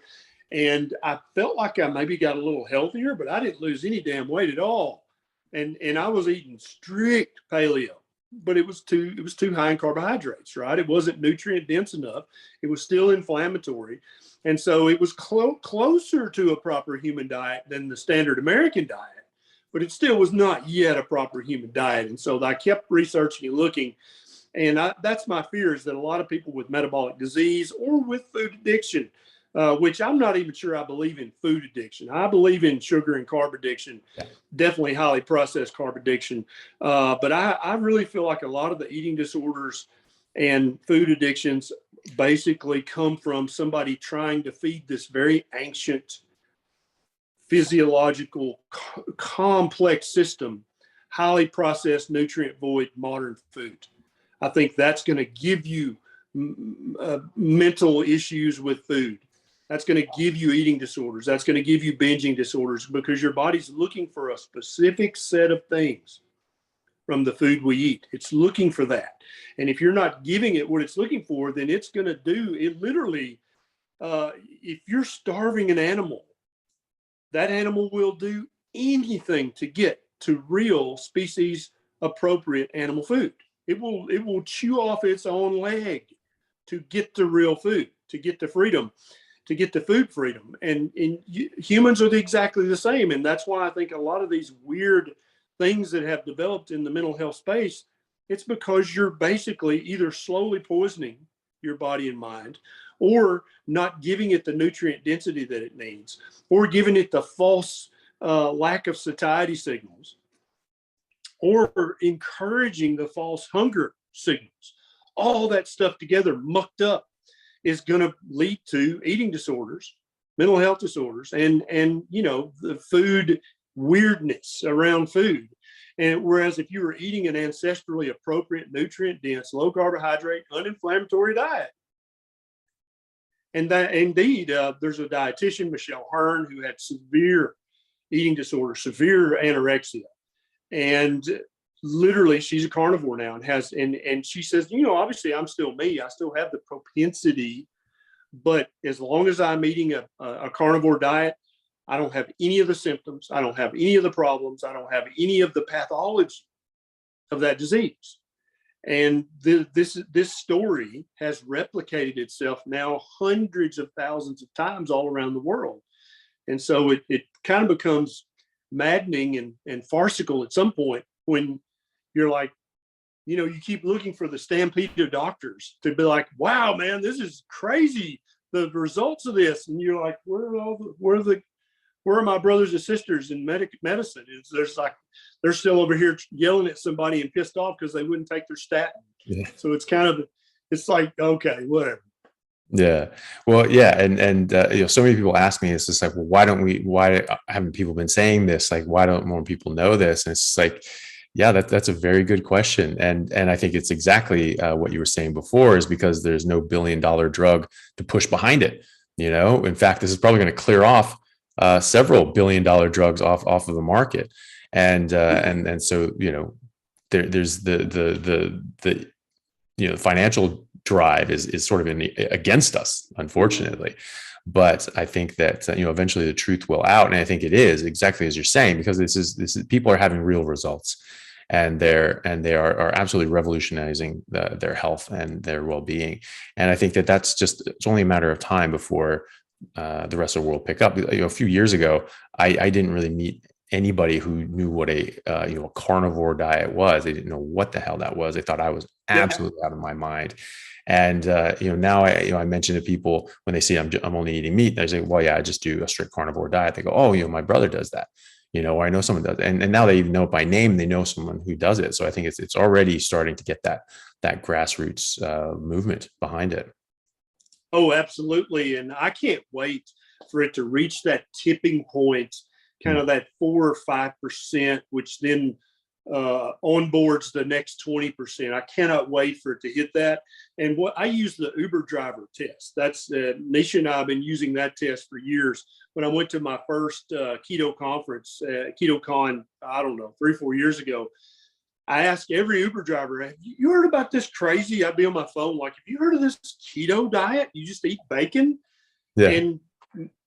And I felt like I maybe got a little healthier, but I didn't lose any damn weight at all. And I was eating strict paleo, but it was too high in carbohydrates, right? It wasn't nutrient dense enough. It was still inflammatory. And so it was closer to a proper human diet than the standard American diet, but it still was not yet a proper human diet. And so I kept researching and looking. And that's my fear, is that a lot of people with metabolic disease or with food addiction, which I'm not even sure I believe in food addiction. I believe in sugar and carb addiction, definitely highly processed carb addiction. But I really feel like a lot of the eating disorders and food addictions basically come from somebody trying to feed this very ancient physiological complex system, highly processed, nutrient void modern food. I think that's going to give you mental issues with food. That's going to give you eating disorders. That's going to give you binging disorders, because your body's looking for a specific set of things from the food we eat. It's looking for that. And if you're not giving it what it's looking for, then it's going to do it literally. If you're starving an animal, that animal will do anything to get to real species appropriate animal food. It will chew off its own leg to get to real food, to get to freedom, to get to food freedom. And humans are exactly the same. And that's why I think a lot of these weird things that have developed in the mental health space, it's because you're basically either slowly poisoning your body and mind, or not giving it the nutrient density that it needs, or giving it the false lack of satiety signals, or encouraging the false hunger signals. All that stuff together mucked up is going to lead to eating disorders mental health disorders, and the food weirdness around food. And whereas if you were eating an ancestrally appropriate, nutrient dense, low carbohydrate, uninflammatory diet, and that indeed, there's a dietitian, Michelle Hearn, who had severe eating disorder, severe anorexia, and literally she's a carnivore now and and she says, obviously I'm still me. I still have the propensity, but as long as I'm eating a carnivore diet, I don't have any of the symptoms. I don't have any of the problems. I don't have any of the pathology of that disease. And this story has replicated itself now hundreds of thousands of times all around the world. And so it kind of becomes maddening and farcical at some point when you're like, you keep looking for the stampede of doctors to be like, wow, man, this is crazy, the results of this. And you're like, where are my brothers and sisters in medicine? They're still over here yelling at somebody and pissed off because they wouldn't take their statin. Yeah. So it's like, okay, whatever. Yeah. Well, yeah. And so many people ask me, it's just like, well, why haven't people been saying this? Like, why don't more people know this? And it's like, yeah, that's a very good question. And I think it's exactly what you were saying before, is because there's no $billion drug to push behind it. In fact, this is probably going to clear off several $1 billion drugs off of the market. And so, there's the financial drive is sort of against us, unfortunately. But I think that eventually the truth will out, and I think it is exactly as you're saying, because this is people are having real results, and they are absolutely revolutionizing their health and their well-being. And I think it's only a matter of time before the rest of the world pick up. A few years ago, I didn't really meet anybody who knew what a carnivore diet was. They didn't know what the hell that was. They thought I was absolutely out of my mind. And now I mention to people when they see I'm only eating meat, they say, well, yeah, I just do a strict carnivore diet. They go, oh, my brother does that, or I know someone does it. And now they even know it by name. They know someone who does it. So I think it's already starting to get that grassroots movement behind it. Oh, absolutely. And I can't wait for it to reach that tipping point, kind of that 4 or 5%, which then onboards the next 20%. I cannot wait for it to hit that. And what I use the Uber driver test. That's Nisha and I have been using that test for years. When I went to my first keto conference, KetoCon, I don't know, 3 or 4 years ago, I asked every Uber driver, have you heard about this crazy? I'd be on my phone like, have you heard of this keto diet? You just eat bacon? Yeah. And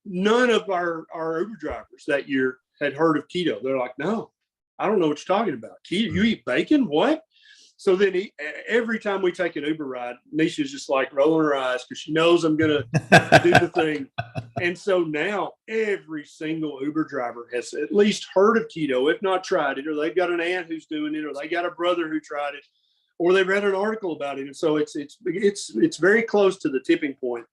none of our Uber drivers that year had heard of keto. They're like, no, I don't know what you're talking about. Keto, you eat bacon? What? So then every time we take an Uber ride, Nisha's just like rolling her eyes because she knows I'm going to do the thing. And so now every single Uber driver has at least heard of keto, if not tried it, or they've got an aunt who's doing it, or they got a brother who tried it, or they read an article about it. And so it's very close to the tipping point.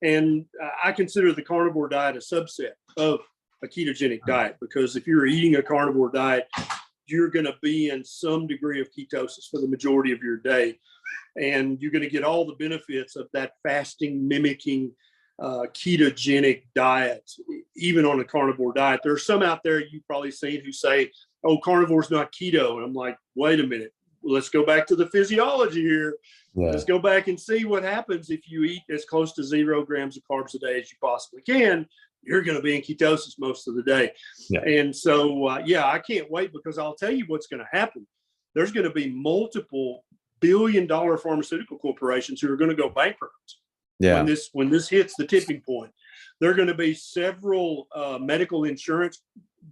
And I consider the carnivore diet a subset of a ketogenic diet, because if you're eating a carnivore diet, you're going to be in some degree of ketosis for the majority of your day. And you're going to get all the benefits of that fasting mimicking ketogenic diet, even on a carnivore diet. There are some out there you've probably seen who say, oh, carnivore is not keto. And I'm like, wait a minute. Let's go back to the physiology here. Yeah. Let's go back and see what happens if you eat as close to 0 grams of carbs a day as you possibly can. You're going to be in ketosis most of the day. Yeah. And so, I can't wait, because I'll tell you what's going to happen. There's going to be multiple billion-dollar pharmaceutical corporations who are going to go bankrupt. Yeah. When this hits the tipping point. There are going to be several medical insurance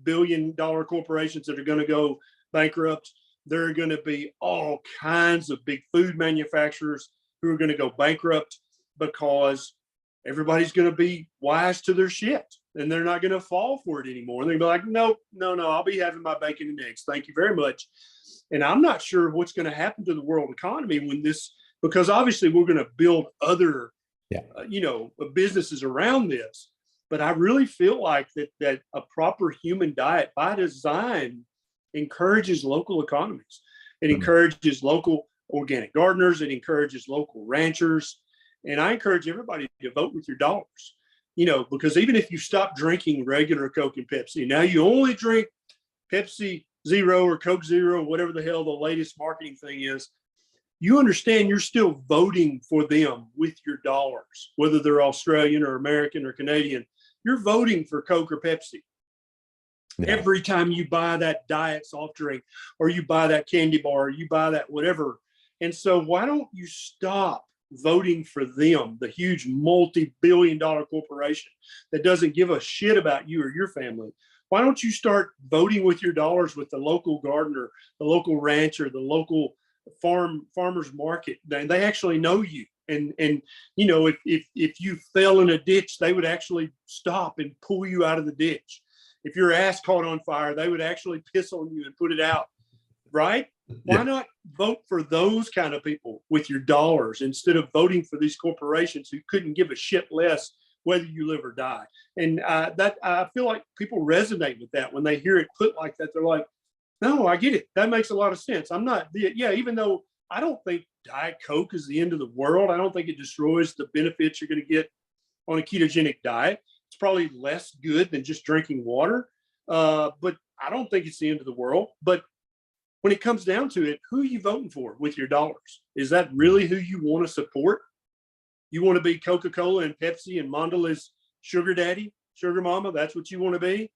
billion-dollar corporations that are going to go bankrupt. There are going to be all kinds of big food manufacturers who are going to go bankrupt, because everybody's going to be wise to their shit, and they're not going to fall for it anymore. They're going to be like, no, I'll be having my bacon and eggs. Thank you very much. And I'm not sure what's going to happen to the world economy because obviously we're going to build other, businesses around this. But I really feel like that a proper human diet by design encourages local economies. It encourages local organic gardeners. It encourages local ranchers. And I encourage everybody to vote with your dollars. because even if you stop drinking regular Coke and Pepsi, now you only drink Pepsi Zero or Coke Zero, whatever the hell the latest marketing thing is, you understand you're still voting for them with your dollars, whether they're Australian or American or Canadian. You're voting for Coke or Pepsi. Yeah. Every time you buy that diet soft drink, or you buy that candy bar, or you buy that whatever. And so why don't you stop voting for them, the huge multi-billion-dollar corporation that doesn't give a shit about you or your family? Why don't you start voting with your dollars with the local gardener, the local rancher, the local farmers market? They actually know you. And if you fell in a ditch, they would actually stop and pull you out of the ditch. If your ass caught on fire, they would actually piss on you and put it out, right? Why not vote for those kind of people with your dollars instead of voting for these corporations who couldn't give a shit less whether you live or die? And I feel like people resonate with that when they hear it put like that. They're like, no, I get it. That makes a lot of sense. Even though I don't think Diet Coke is the end of the world. I don't think it destroys the benefits you're going to get on a ketogenic diet. It's probably less good than just drinking water. But I don't think it's the end of the world. But when it comes down to it, who are you voting for with your dollars? Is that really who you want to support? You want to be Coca-Cola and Pepsi and Mondele's sugar daddy, sugar mama? That's what you want to be?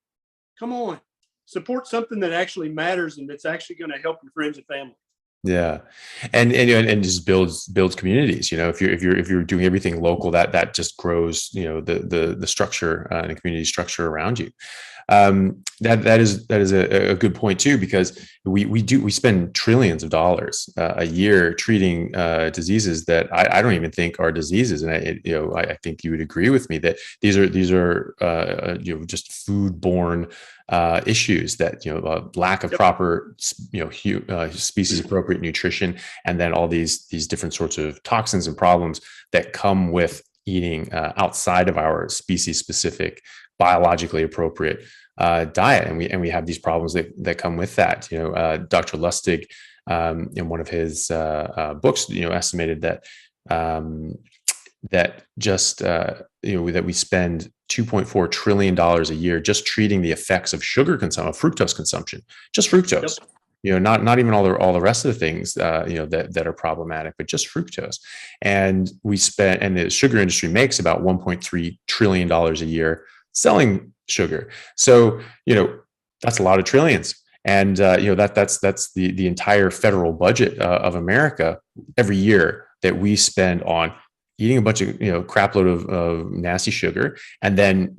Come on. Support something that actually matters and that's actually going to help your friends and family. Yeah, and just builds communities. If you're doing everything local, that just grows. The structure and the community structure around you. That is a good point too, because we spend trillions of dollars a year treating diseases that I don't even think are diseases, and I think you would agree with me that these are just foodborne issues that lack of proper species appropriate nutrition, and then all these different sorts of toxins and problems that come with eating outside of our species specific biologically appropriate diet, and we have these problems that come with that. Dr. Lustig in one of his books estimated that that we spend $2.4 trillion a year just treating the effects of sugar consumption, of fructose consumption, just fructose. Yep. Not even all the rest of the things that are problematic, but just fructose. And the sugar industry makes about $1.3 trillion a year selling sugar. So that's a lot of trillions. And that's the entire federal budget of America every year that we spend on eating a bunch of crap load of nasty sugar, and then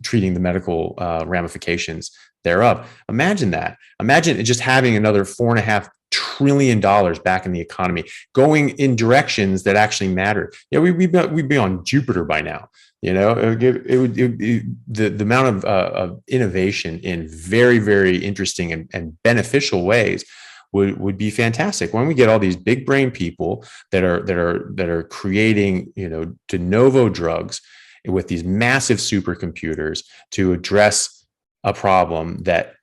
treating the medical ramifications thereof. Imagine that. Imagine just having another $4.5 trillion back in the economy, going in directions that actually matter. We'd be on Jupiter by now. The amount of innovation in very, very interesting and beneficial ways would be fantastic. When we get all these big brain people that are creating de novo drugs with these massive supercomputers to address a problem that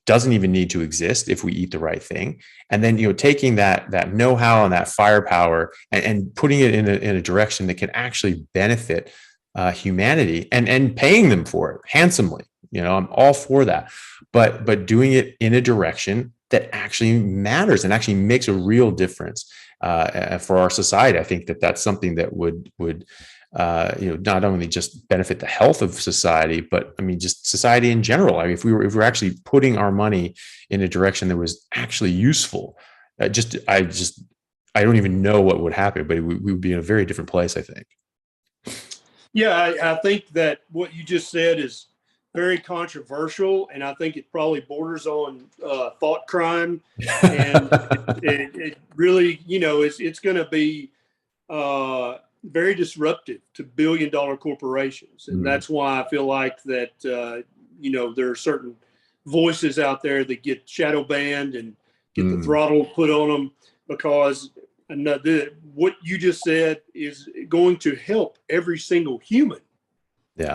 doesn't even need to exist if we eat the right thing, and then taking that know-how and that firepower and putting it in a direction that can actually benefit humanity, and paying them for it handsomely. I'm all for that, but doing it in a direction that actually matters and actually makes a real difference for our society. I think that's something that would not only just benefit the health of society, but just society in general. If we're actually putting our money in a direction that was actually useful, I don't even know what would happen, but we would be in a very different place, I think. Yeah, I think that what you just said is very controversial, and I think it probably borders on thought crime, and it really, it's going to be very disruptive to billion-dollar corporations, and that's why I feel like that there are certain voices out there that get shadow banned and get the throttle put on them, because what you just said is going to help every single human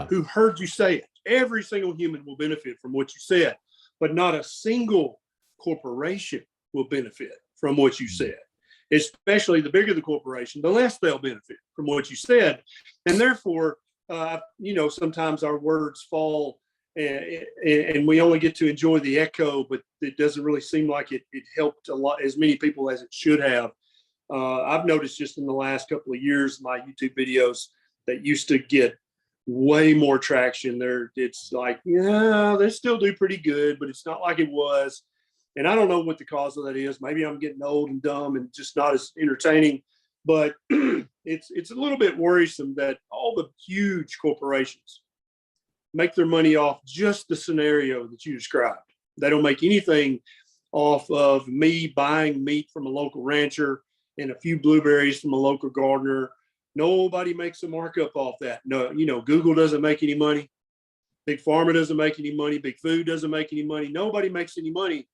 who heard you say it. Every single human will benefit from what you said, but not a single corporation will benefit from what you said. Especially the bigger the corporation, the less they'll benefit from what you said. And therefore, sometimes our words fall and we only get to enjoy the echo, but it doesn't really seem like it helped a lot, as many people as it should have. I've noticed just in the last couple of years, my YouTube videos that used to get way more traction it's like, yeah, they still do pretty good, but it's not like it was. And I don't know what the cause of that is. Maybe I'm getting old and dumb and just not as entertaining, but it's a little bit worrisome that all the huge corporations make their money off just the scenario that you described. They don't make anything off of me buying meat from a local rancher and a few blueberries from a local gardener. Nobody makes a markup off that. No, Google doesn't make any money. Big Pharma doesn't make any money. Big Food doesn't make any money. Nobody makes any money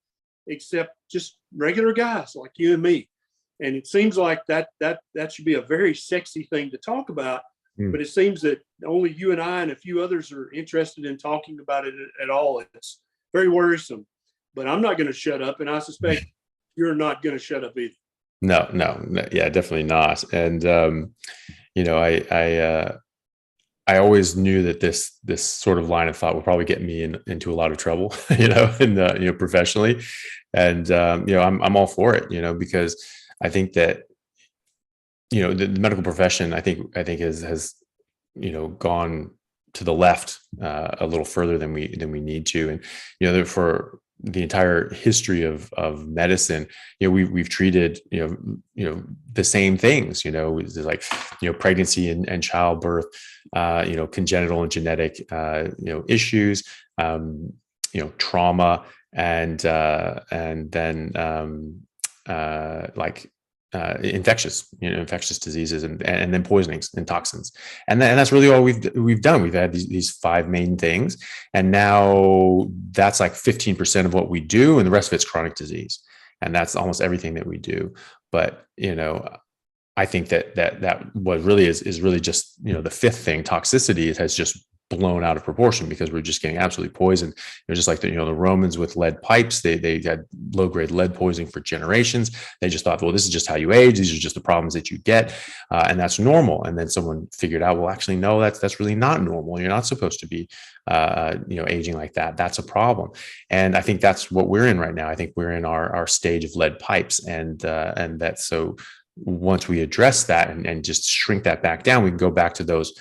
except just regular guys like you and me. And it seems like that should be a very sexy thing to talk about. But it seems that only you and I and a few others are interested in talking about it at all. It's very worrisome. But I'm not going to shut up, and I suspect you're not going to shut up either. No, yeah, definitely not. And I always knew that this sort of line of thought would probably get me into a lot of trouble, professionally. And I'm all for it, because I think that the medical profession, I think has gone to the left a little further than we need to. And for the entire history of medicine, we've treated the same things, like pregnancy and childbirth, congenital and genetic issues, trauma, and then infectious diseases, and then poisonings and toxins, and that's really all we've done. We've had these five main things, and now that's like 15% of what we do, and the rest of it's chronic disease, and that's almost everything that we do. But I think that what really is really just the fifth thing, toxicity, it has just blown out of proportion because we're just getting absolutely poisoned. Just like the Romans with lead pipes, they had low grade lead poisoning for generations. They just thought, well, this is just how you age. These are just the problems that you get, and that's normal. And then someone figured out, well, actually, no, that's really not normal. You're not supposed to be, aging like that. That's a problem. And I think that's what we're in right now. I think we're in our stage of lead pipes, and that's so. Once we address that and just shrink that back down, we can go back to those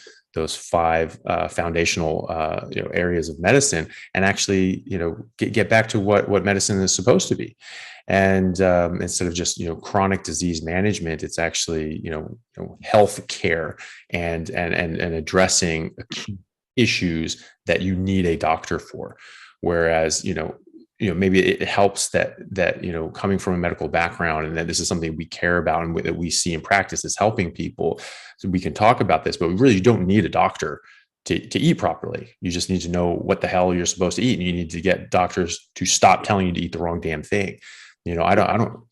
five foundational areas of medicine, and actually get back to what medicine is supposed to be. And instead of just chronic disease management, it's actually health care and addressing issues that you need a doctor for. Whereas maybe it helps that coming from a medical background, and that this is something we care about and that we see in practice is helping people, so we can talk about this. But we really don't need a doctor to eat properly. You just need to know what the hell you're supposed to eat, and you need to get doctors to stop telling you to eat the wrong damn thing. I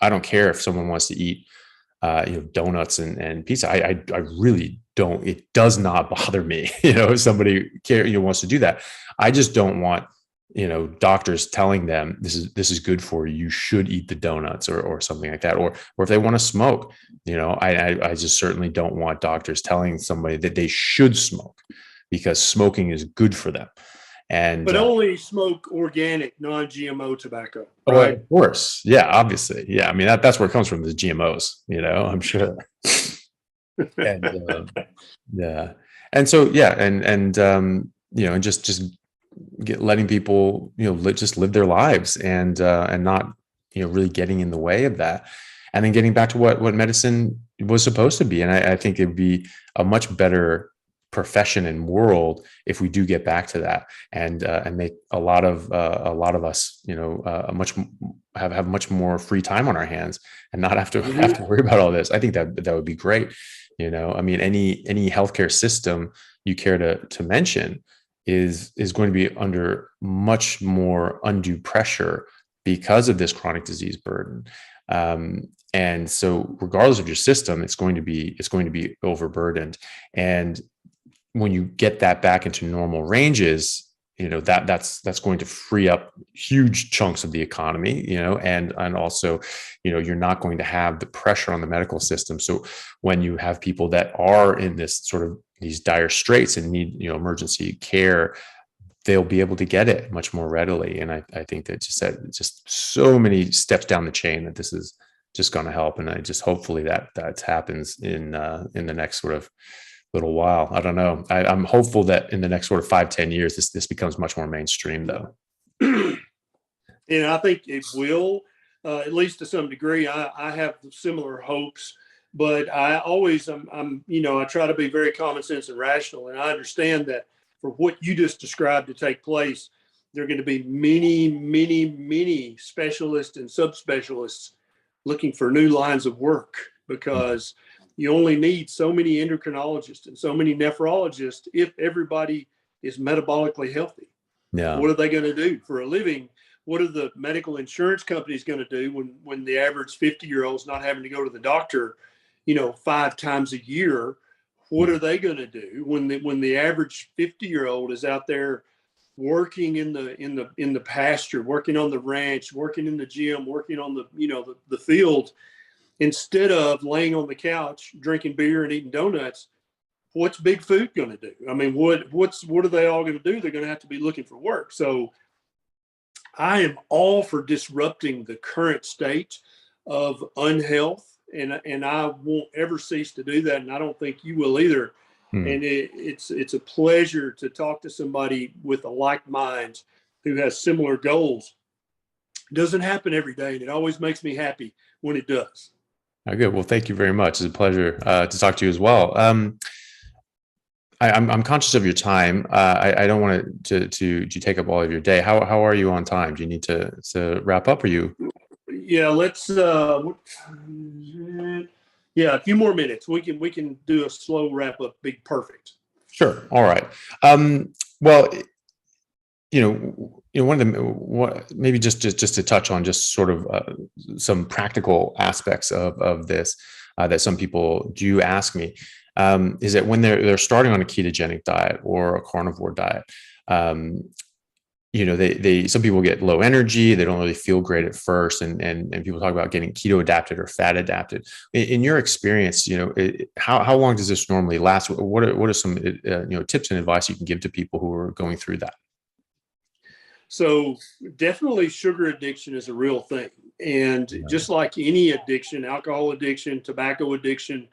don't care if someone wants to eat donuts and pizza. I really don't. It does not bother me. If somebody wants to do that. I just don't want doctors telling them this is good for you, you should eat the donuts or something like that, or if they want to smoke, I just certainly don't want doctors telling somebody that they should smoke because smoking is good for them. But only smoke organic, non-GMO tobacco, right? Of course, yeah, obviously, yeah. I mean that's where it comes from, the GMOs, I'm sure. And yeah, and so yeah, and just letting people just live their lives, and not really getting in the way of that, and then getting back to what medicine was supposed to be. And I think it'd be a much better profession and world if we do get back to that, and make a lot of us have much more free time on our hands and not have to worry about all this. I think that would be great. I mean, any healthcare system you care to mention is going to be under much more undue pressure because of this chronic disease burden. And so regardless of your system, it's going to be overburdened. And when you get that back into normal ranges, that's going to free up huge chunks of the economy, and also, you're not going to have the pressure on the medical system. So when you have people that are in this sort of, these dire straits and need, emergency care, they'll be able to get it much more readily. And I think that just so many steps down the chain that this is just going to help. And I just hopefully that happens in the next sort of little while. I don't know. I'm hopeful that in the next sort of 5-10 years, this becomes much more mainstream, though. And I think it will, at least to some degree. I have similar hopes, but I always, I try to be very common sense and rational. And I understand that for what you just described to take place, there are going to be many, many, many specialists and subspecialists looking for new lines of work, because you only need so many endocrinologists and so many nephrologists if everybody is metabolically healthy. Yeah. What are they going to do for a living? What are the medical insurance companies going to do when the average 50-year-old is not having to go to the doctor, 5 times a year? What are they going to do when the average 50-year-old is out there working in the pasture, working on the ranch, working in the gym, working on the field, instead of laying on the couch drinking beer and eating donuts? What's big food going to do? I mean, what are they all going to do? They're going to have to be looking for work. So I am all for disrupting the current state of unhealth, and I won't ever cease to do that, and I don't think you will either. And it's a pleasure to talk to somebody with a like mind who has similar goals. It doesn't happen every day, and it always makes me happy when it does. Good. Well, thank you very much. It's a pleasure to talk to you as well. I'm conscious of your time. I don't want to take up all of your day. How are you on time? Do you need to wrap up? Or you? Yeah, let's. Yeah, a few more minutes. We can do a slow wrap up. Be perfect. Sure. All right. Well, one of the maybe just to touch on just sort of some practical aspects of this that some people do ask me. Is that when they're starting on a ketogenic diet or a carnivore diet, they some people get low energy, they don't really feel great at first, and people talk about getting keto adapted or fat adapted. In your experience, how long does this normally last? What are some tips and advice you can give to people who are going through that? So definitely sugar addiction is a real thing. And just like any addiction, alcohol addiction, tobacco addiction,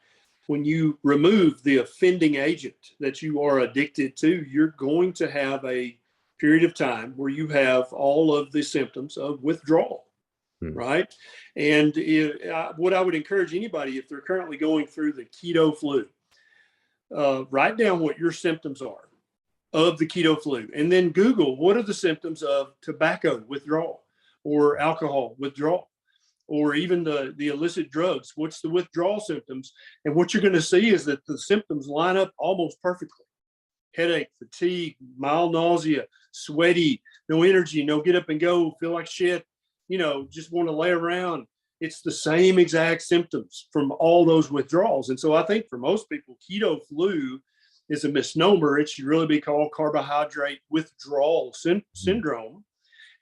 when you remove the offending agent that you are addicted to, you're going to have a period of time where you have all of the symptoms of withdrawal, right? And what I would encourage anybody, if they're currently going through the keto flu, write down what your symptoms are of the keto flu, and then Google what are the symptoms of tobacco withdrawal or alcohol withdrawal, or even the illicit drugs. What's the withdrawal symptoms? And what you're going to see is that the symptoms line up almost perfectly. Headache, fatigue, mild nausea, sweaty, no energy, no get up and go, feel like shit, just want to lay around. It's the same exact symptoms from all those withdrawals. And so I think for most people, keto flu is a misnomer. It should really be called carbohydrate withdrawal syndrome.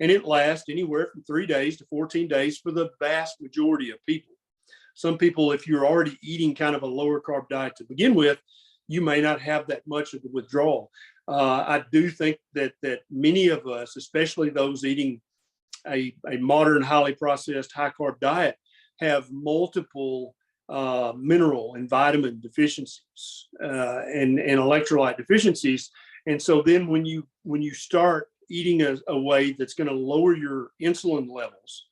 And it lasts anywhere from 3 days to 14 days for the vast majority of people. Some people, if you're already eating kind of a lower carb diet to begin with, you may not have that much of the withdrawal. I do think that many of us, especially those eating a modern, highly processed, high carb diet, have multiple mineral and vitamin deficiencies and electrolyte deficiencies. And so then when you start eating a way that's going to lower your insulin levels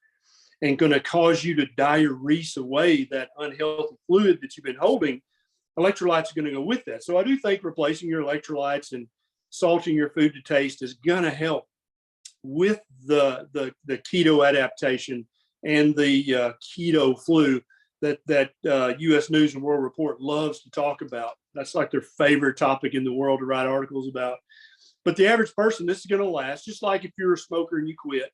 and going to cause you to diurese away that unhealthy fluid that you've been holding, electrolytes are going to go with that. So I do think replacing your electrolytes and salting your food to taste is going to help with the keto adaptation and the keto flu that U.S. News and World Report loves to talk about. That's like their favorite topic in the world to write articles about. But the average person, this is going to last. Just like if you're a smoker and you quit,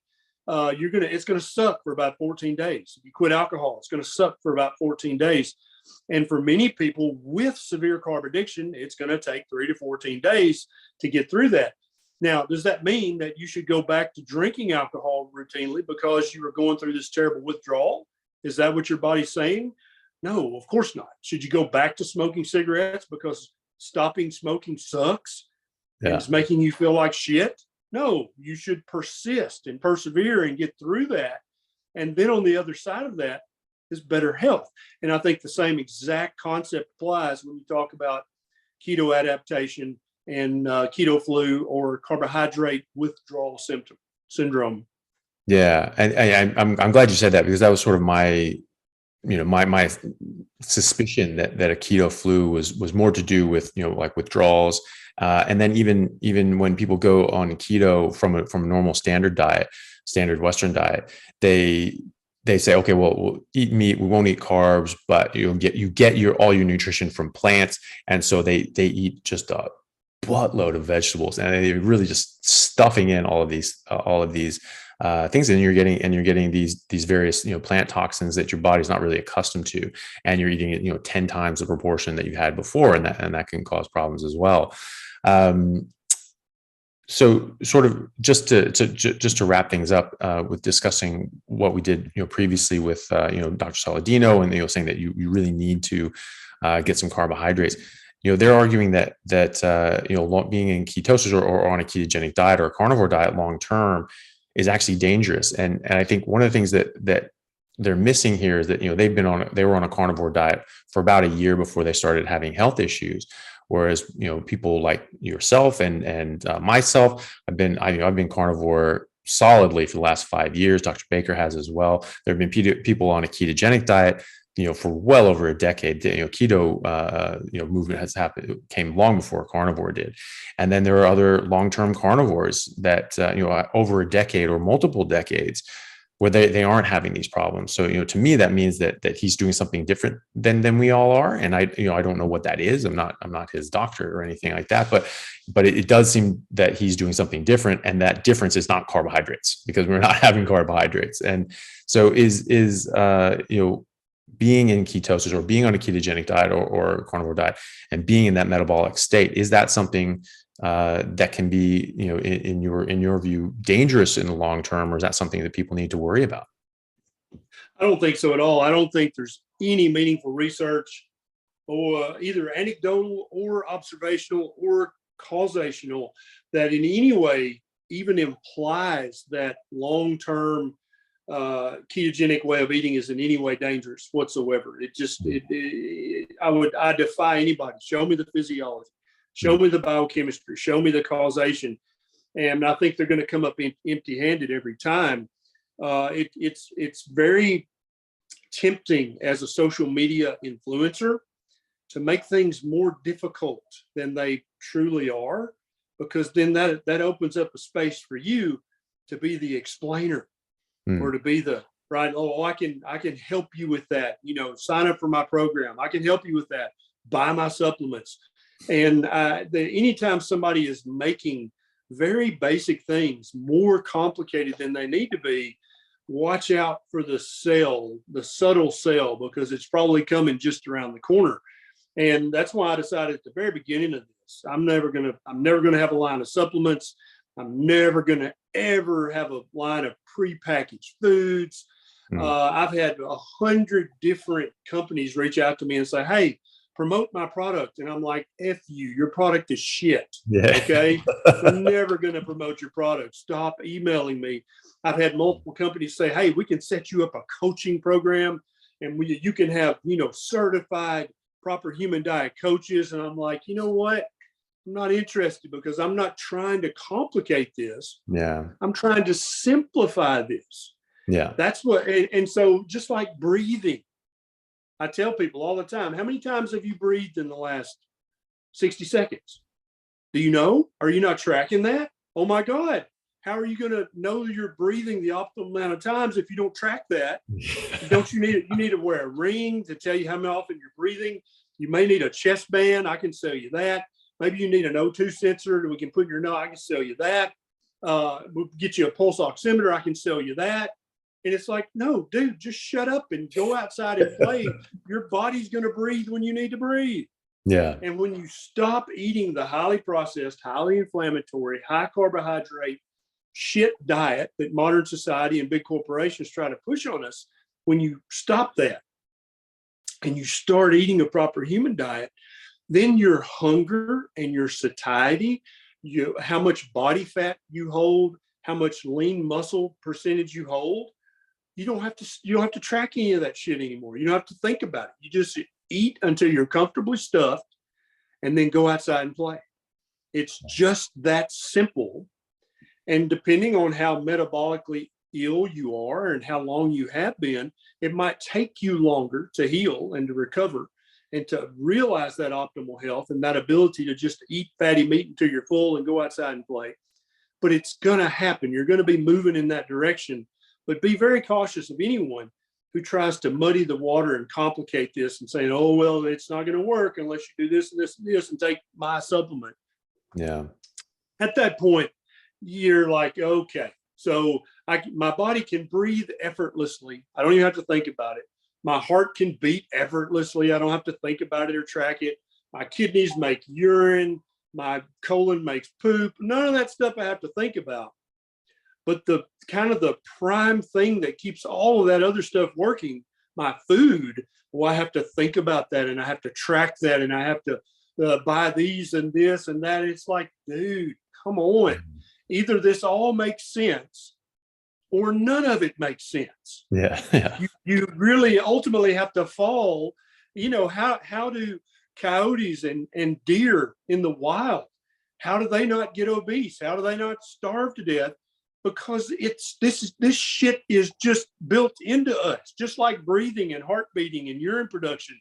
it's going to suck for about 14 days. If you quit alcohol, it's going to suck for about 14 days. And for many people with severe carb addiction, it's going to take 3 to 14 days to get through that. Now, does that mean that you should go back to drinking alcohol routinely because you were going through this terrible withdrawal? Is that what your body's saying? No, of course not. Should you go back to smoking cigarettes because stopping smoking sucks and Yeah. it's making you feel like shit. No, you should persist and persevere and get through that. And then on the other side of that is better health. And I think the same exact concept applies when you talk about keto adaptation and keto flu or carbohydrate withdrawal syndrome. Yeah. And I'm glad you said that, because that was sort of my suspicion that a keto flu was more to do with, like withdrawals. And then even when people go on keto from a normal standard Western diet, they say, okay, well, we'll eat meat, we won't eat carbs, but you get all your nutrition from plants. And so they eat just a buttload of vegetables, and they're really just stuffing in all of these things, and you're getting these various plant toxins that your body's not really accustomed to, and you're eating it 10 times the proportion that you had before, and that can cause problems as well. So sort of just to wrap things up with discussing what we did previously with Dr. Saladino, and saying that you really need to get some carbohydrates. They're arguing that being in ketosis or on a ketogenic diet or a carnivore diet long term is actually dangerous. And I think one of the things that they're missing here is that they were on a carnivore diet for about a year before they started having health issues. Whereas people like yourself and myself, I've been carnivore solidly for the last 5 years. Dr. Baker has as well. There have been people on a ketogenic diet for well over a decade. Keto movement has happened, came long before carnivore did. And then there are other long-term carnivores that over a decade or multiple decades where they aren't having these problems. So to me, that means that he's doing something different than we all are. And I don't know what that is. I'm not his doctor or anything like that, but it does seem that he's doing something different, and that difference is not carbohydrates, because we're not having carbohydrates. And so is being in ketosis or being on a ketogenic diet or carnivore diet and being in that metabolic state, is that something that can be, in your view, dangerous in the long term, or is that something that people need to worry about? I don't think so at all. I don't think there's any meaningful research, or either anecdotal or observational or causational, that in any way even implies that long-term ketogenic way of eating is in any way dangerous whatsoever. I defy anybody. Show me the physiology, show me the biochemistry, show me the causation. And I think they're going to come up empty-handed every time. It's very tempting as a social media influencer to make things more difficult than they truly are, because then that opens up a space for you to be the explainer, or to be the right. Oh, I can help you with that. Sign up for my program. I can help you with that. Buy my supplements. And anytime somebody is making very basic things more complicated than they need to be, watch out for the subtle sell, because it's probably coming just around the corner. And that's why I decided at the very beginning of this, I'm never gonna have a line of supplements. I'm never gonna ever have a line of prepackaged foods. I've had 100 different companies reach out to me and say, "Hey, promote my product," and I'm like, "F you, your product is shit." Yeah. Okay, I'm never going to promote your product. Stop emailing me. I've had multiple companies say, "Hey, we can set you up a coaching program, and you can have certified proper human diet coaches." And I'm like, you know what? I'm not interested, because I'm not trying to complicate this. Yeah. I'm trying to simplify this. Yeah. That's what. And so, just like breathing, I tell people all the time, how many times have you breathed in the last 60 seconds? Do you know? Are you not tracking that? Oh my God. How are you going to know you're breathing the optimal amount of times if you don't track that? You need to wear a ring to tell you how often you're breathing. You may need a chest band. I can sell you that. Maybe you need an O2 sensor that we can put in your nose. I can sell you that. We'll get you a pulse oximeter. I can sell you that. And it's like, no, dude, just shut up and go outside and play. Your body's going to breathe when you need to breathe. Yeah. And when you stop eating the highly processed, highly inflammatory, high carbohydrate shit diet that modern society and big corporations try to push on us, when you stop that and you start eating a proper human diet, then your hunger and your satiety, how much body fat you hold, how much lean muscle percentage you hold. You don't have to track any of that shit anymore. You don't have to think about it. You just eat until you're comfortably stuffed and then go outside and play. It's just that simple. And depending on how metabolically ill you are and how long you have been, it might take you longer to heal and to recover and to realize that optimal health and that ability to just eat fatty meat until you're full and go outside and play. But it's going to happen. You're going to be moving in that direction. But be very cautious of anyone who tries to muddy the water and complicate this and saying, oh, well, it's not going to work unless you do this and this and this and take my supplement. Yeah. At that point, you're like, okay, so my body can breathe effortlessly. I don't even have to think about it. My heart can beat effortlessly. I don't have to think about it or track it. My kidneys make urine. My colon makes poop. None of that stuff I have to think about. But the kind of the prime thing that keeps all of that other stuff working, my food, well, I have to think about that and I have to track that and I have to buy these and this and that. It's like, dude, come on. Either this all makes sense or none of it makes sense. Yeah. You really ultimately have to fall. How do coyotes and deer in the wild, how do they not get obese? How do they not starve to death? Because this shit is just built into us, just like breathing and heart beating and urine production.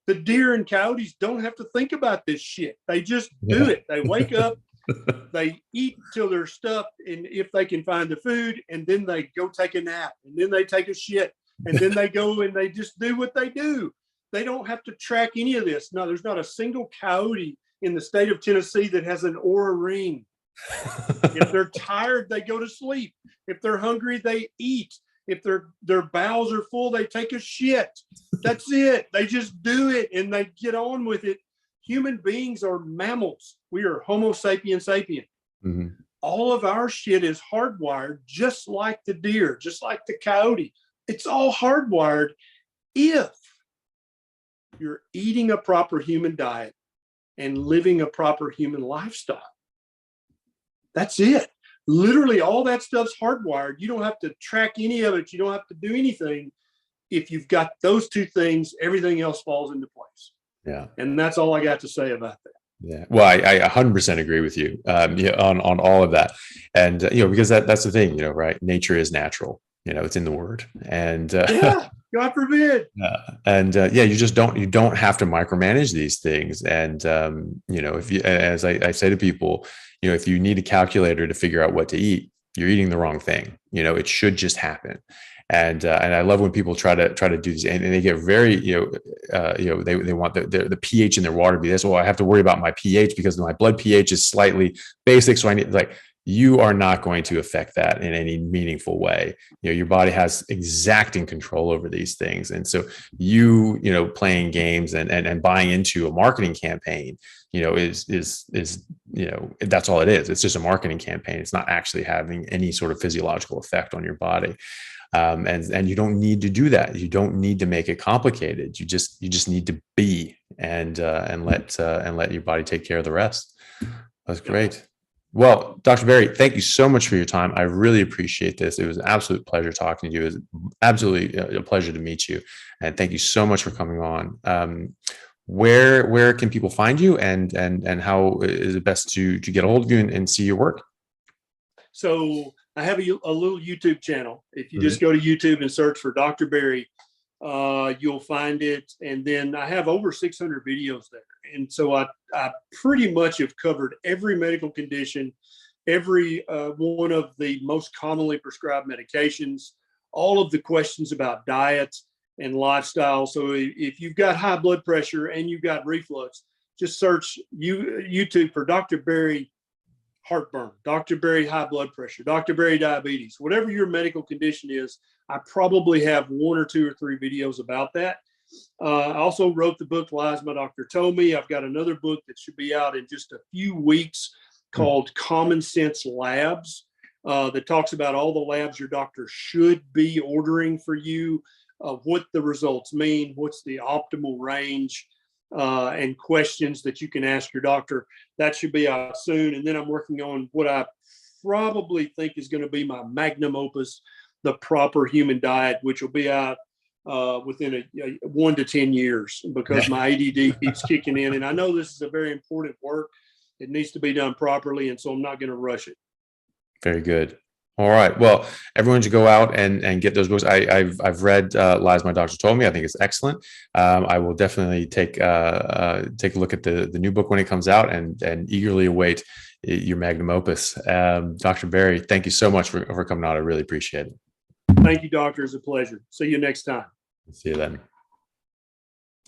The deer and coyotes don't have to think about this shit. They just do it. They wake up, they eat till they're stuffed, and if they can find the food, and then they go take a nap, and then they take a shit, and then they go and they just do what they do. They don't have to track any of this. No, there's not a single coyote in the state of Tennessee that has an Oura ring. If they're tired, they go to sleep. If they're hungry, they eat. If their bowels are full, they take a shit. That's it. They just do it and they get on with it. Human beings are mammals. We are Homo sapiens sapien. Mm-hmm. All of our shit is hardwired, just like the deer, just like the coyote. It's all hardwired if you're eating a proper human diet and living a proper human lifestyle. That's it. Literally all that stuff's hardwired. You don't have to track any of it. You don't have to do anything. If you've got those two things, everything else falls into place. Yeah. And that's all I got to say about that. Yeah. Well, I 100% agree with you on all of that. And, because that's the thing, right? Nature is natural, it's in the word. And yeah, God forbid. And you don't have to micromanage these things. And, if you, as I say to people, if you need a calculator to figure out what to eat, you're eating the wrong thing. It should just happen. And I love when people try to do this, and they get very, they want the pH in their water to be this. Well, I have to worry about my pH because my blood pH is slightly basic. So I need, you are not going to affect that in any meaningful way. Your body has exacting control over these things. And so playing games and buying into a marketing campaign, is that's all it is. It's just a marketing campaign. It's not actually having any sort of physiological effect on your body. And you don't need to do that. You don't need to make it complicated. You just need to be and let your body take care of the rest. That's great. Well, Dr. Berry, thank you so much for your time. I really appreciate this. It was an absolute pleasure talking to you. It was absolutely a pleasure to meet you. And thank you so much for coming on. Where can people find you, and how is it best to get a hold of you and see your work? So I have a little YouTube channel. If you just go to YouTube and search for Dr. Berry, you'll find it. And then I have over 600 videos there. And so I pretty much have covered every medical condition, every one of the most commonly prescribed medications, all of the questions about diet and lifestyle. So if you've got high blood pressure and you've got reflux, just search YouTube for Dr. Berry heartburn, Dr. Berry high blood pressure, Dr. Berry diabetes, whatever your medical condition is. I probably have 1 or 2 or 3 videos about that. I also wrote the book Lies My Doctor Told Me. I've got another book that should be out in just a few weeks called Common Sense Labs, that talks about all the labs your doctor should be ordering for you, what the results mean, what's the optimal range. and questions that you can ask your doctor. That should be out soon. And then I'm working on what I probably think is going to be my magnum opus, the proper human diet, which will be out within 1 to 10 years, because my ADD keeps kicking in. And I know this is a very important work. It needs to be done properly. And so I'm not going to rush it. Very good. All right. Well, everyone should go out and get those books. I've read Lies My Doctor Told Me. I think it's excellent. I will definitely take a look at the new book when it comes out, and eagerly await your magnum opus. Dr. Berry, thank you so much for coming out. I really appreciate it. Thank you, doctor. It's a pleasure. See you next time. See you then.